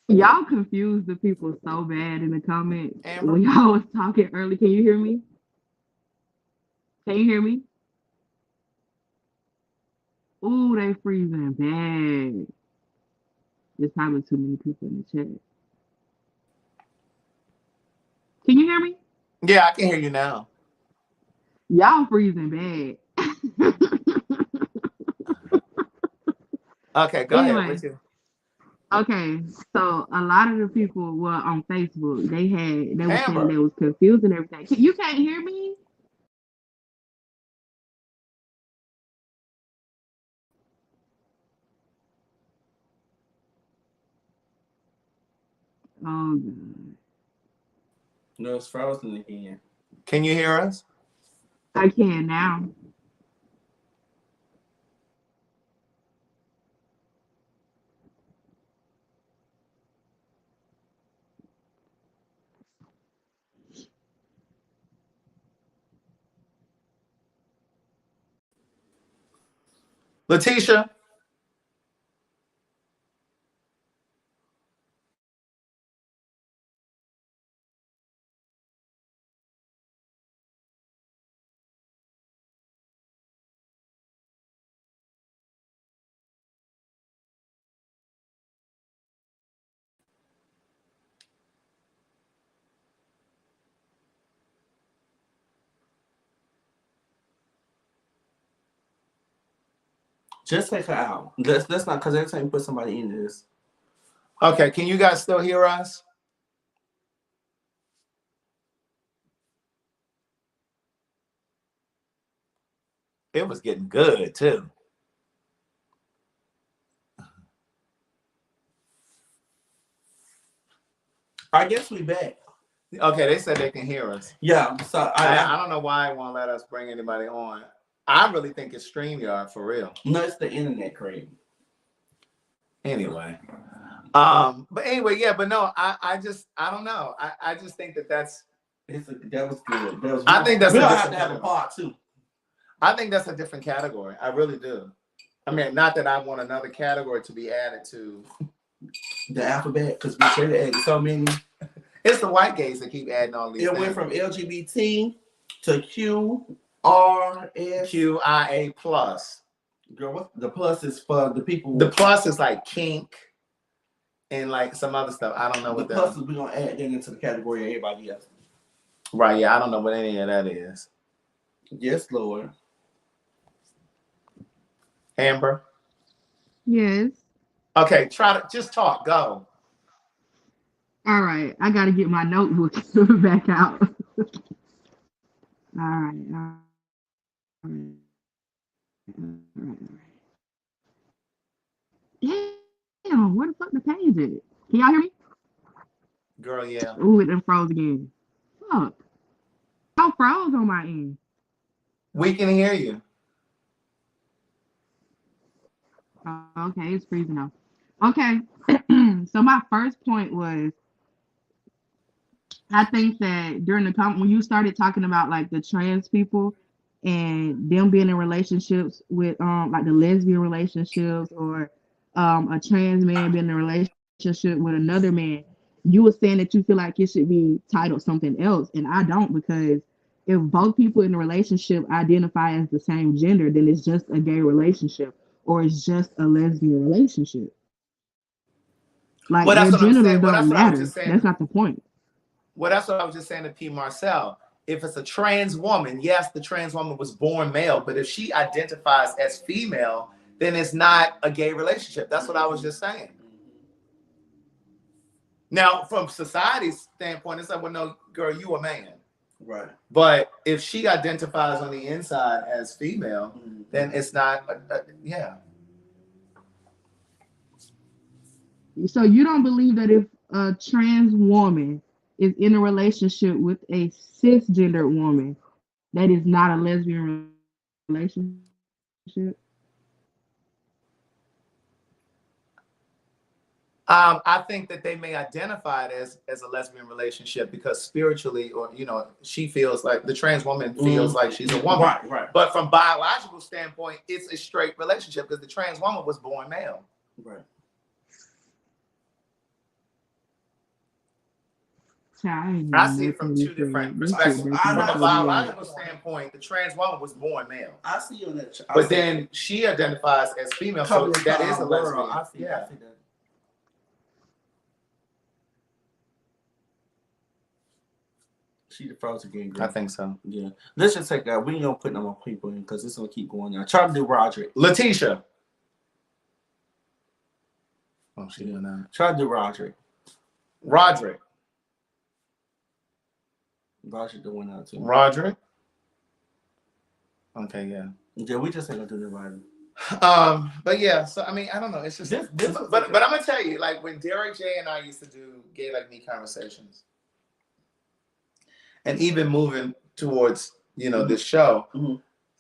Y'all confused the people so bad in the comments Amber? when y'all was talking early. Can you hear me? Can you hear me? Ooh, they freezing bad. There's probably too many people in the chat. Can you hear me? Yeah, I can hear you now. Y'all freezing bad. Okay, go Anyway. ahead. With you. Okay, so a lot of the people were on Facebook. They were Amber. saying they was confused and everything. You can't hear me? Oh God. No, it's frozen again. Can you hear us? I can now. Letitia? Just take her out. Let's not, because every time you put somebody in this. Okay, can you guys still hear us? It was getting good too. I guess we back. Okay, they said they can hear us. Yeah, so I don't know why it won't let us bring anybody on. I really think it's StreamYard for real. No, it's the internet, Craig. Anyway. But anyway, yeah, but no, I don't know. I just think that was good. I think that's we don't have to have a part two. I think that's a different category. I really do. I mean, not that I want another category to be added to the alphabet, because we should have added so many. It's the white gays that keep adding all these things. Went from LGBT to QRS. QIA plus. Girl, what the plus is for the people. The plus is like kink and like some other stuff. I don't know what that is. The plus is we're gonna add them into the category of everybody else. Right, yeah, I don't know what any of that is. Yes, Lord. Amber? Yes. Okay, try to just talk. Go. All right, I got to get my notebook back out. All right. Damn, where the fuck the page is? Can y'all hear me? Girl, yeah. Ooh, it done froze again. Fuck. Y'all froze on my end. We can hear you. Okay, it's freezing now. Okay, so my first point was, I think that during the when you started talking about like the trans people and them being in relationships with like the lesbian relationships or a trans man being in a relationship with another man, you were saying that you feel like it should be titled something else, and I don't, because if both people in the relationship identify as the same gender, then it's just a gay relationship or it's just a lesbian relationship. Like, their genitals don't matter. That's not the point. Well, that's what I was just saying to P. Marcel. If it's a trans woman, yes, the trans woman was born male, but if she identifies as female, then it's not a gay relationship. That's what I was just saying. Now, from society's standpoint, it's like, well, no, girl, you a man. Right. But if she identifies on the inside as female, then it's not. Yeah. So you don't believe that if a trans woman is in a relationship with a cisgender woman, that is not a lesbian relationship? I think that they may identify it as a lesbian relationship because spiritually, or she feels like the trans woman feels like she's a woman. Right, right. But from biological standpoint, it's a straight relationship because the trans woman was born male. Right. I see it from two different perspectives. From a biological standpoint, the trans woman was born male. I see you on that. But then she identifies as female, so that is a lesbian. I see that. She the frozen again, girl. I think so. Yeah. Let's just take that. We ain't gonna put no more people in because it's gonna keep going now. Try to do Roderick. Letitia. Oh, she doing that. Try to do Roderick. Roderick. Roderick doing that too. Roderick. Okay, yeah. Yeah, we just ain't gonna do the Roderick. But yeah, so I mean, I don't know. It's just but I'm gonna tell you, like when Derek J and I used to do Gay Like Me conversations, and even moving towards this show,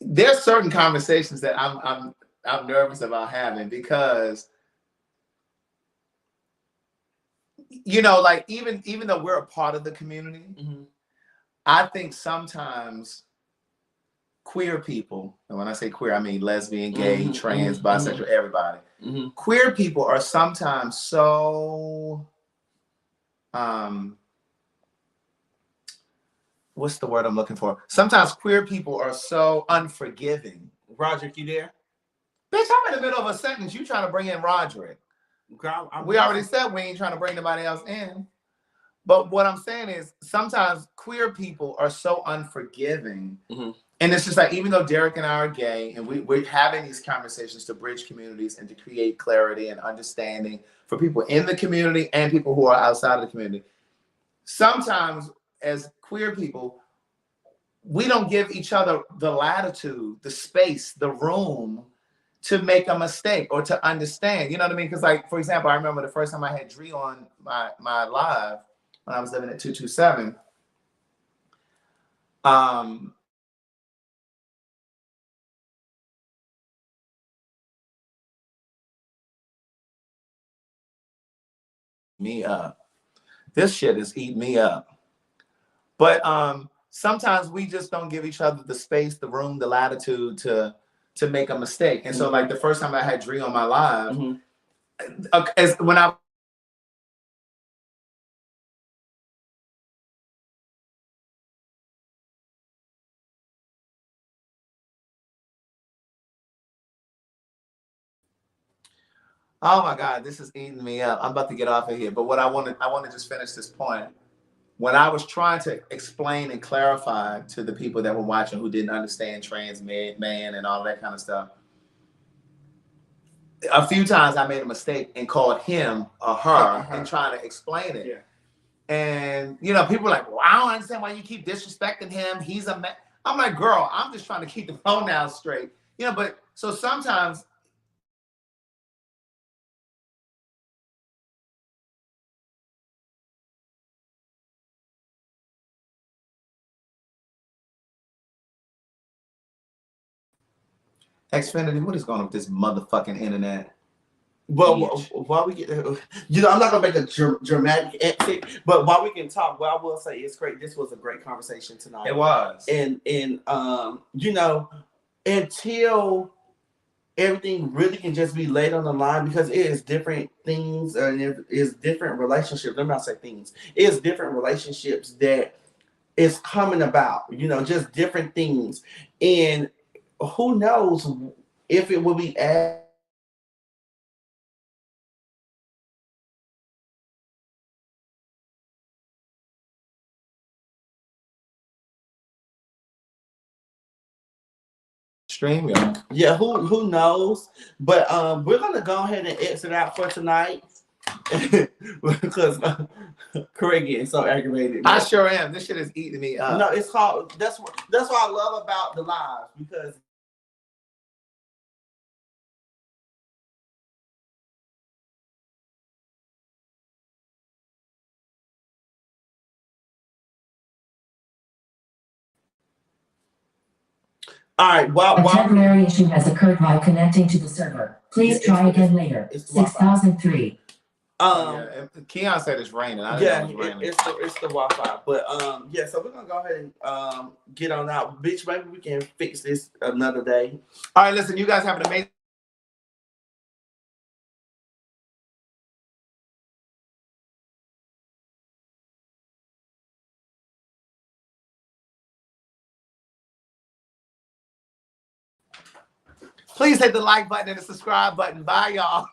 there's certain conversations that I'm nervous about having because like even though we're a part of the community, I think sometimes queer people, and when I say queer, I mean lesbian, gay, trans, bisexual, everybody. Queer people are sometimes so what's the word I'm looking for? Sometimes queer people are so unforgiving. Roderick, you there? Bitch, I'm in the middle of a sentence. You trying to bring in Roderick. We already said we ain't trying to bring nobody else in. But what I'm saying is sometimes queer people are so unforgiving. And it's just like, even though Derek and I are gay and we're having these conversations to bridge communities and to create clarity and understanding for people in the community and people who are outside of the community, sometimes as queer people, we don't give each other the latitude, the space, the room to make a mistake or to understand. You know what I mean? Because like, for example, I remember the first time I had Dree on my live when I was living at 227. Me up. This shit is eating me up. But sometimes we just don't give each other the space, the room, the latitude to make a mistake. And so like the first time I had Dree on my live, when I oh my God, this is eating me up. I'm about to get off of here. But what I want to just finish this point. When I was trying to explain and clarify to the people that were watching who didn't understand trans man and all that kind of stuff, a few times I made a mistake and called him or her and trying to explain it. Yeah. And people were like, well, I don't understand why you keep disrespecting him. He's a man. I'm like, girl, I'm just trying to keep the pronouns straight. But so sometimes Xfinity, what is going on with this motherfucking internet? Well, while we get, I'm not gonna make a dramatic exit, but while we can talk, what I will say is great. This was a great conversation tonight. It was, and until everything really can just be laid on the line, because it is different things and it is different relationships. Let me not say things. It is different relationships that is coming about. Just different things, and who knows if it will be as stream, y'all. Yeah, who knows? But we're gonna go ahead and exit out for tonight. because Craig getting so aggravated. I sure am. This shit is eating me up. No, it's called. That's what I love about the live, because. All right. A temporary issue has occurred while connecting to the server. Please try again later. 6003. Keon said it's raining. I didn't know it was raining. It's the Wi-Fi. But yeah, so we're gonna go ahead and get on out. Bitch, maybe we can fix this another day. All right, listen, you guys have an amazing. Please hit the like button and the subscribe button. Bye, y'all.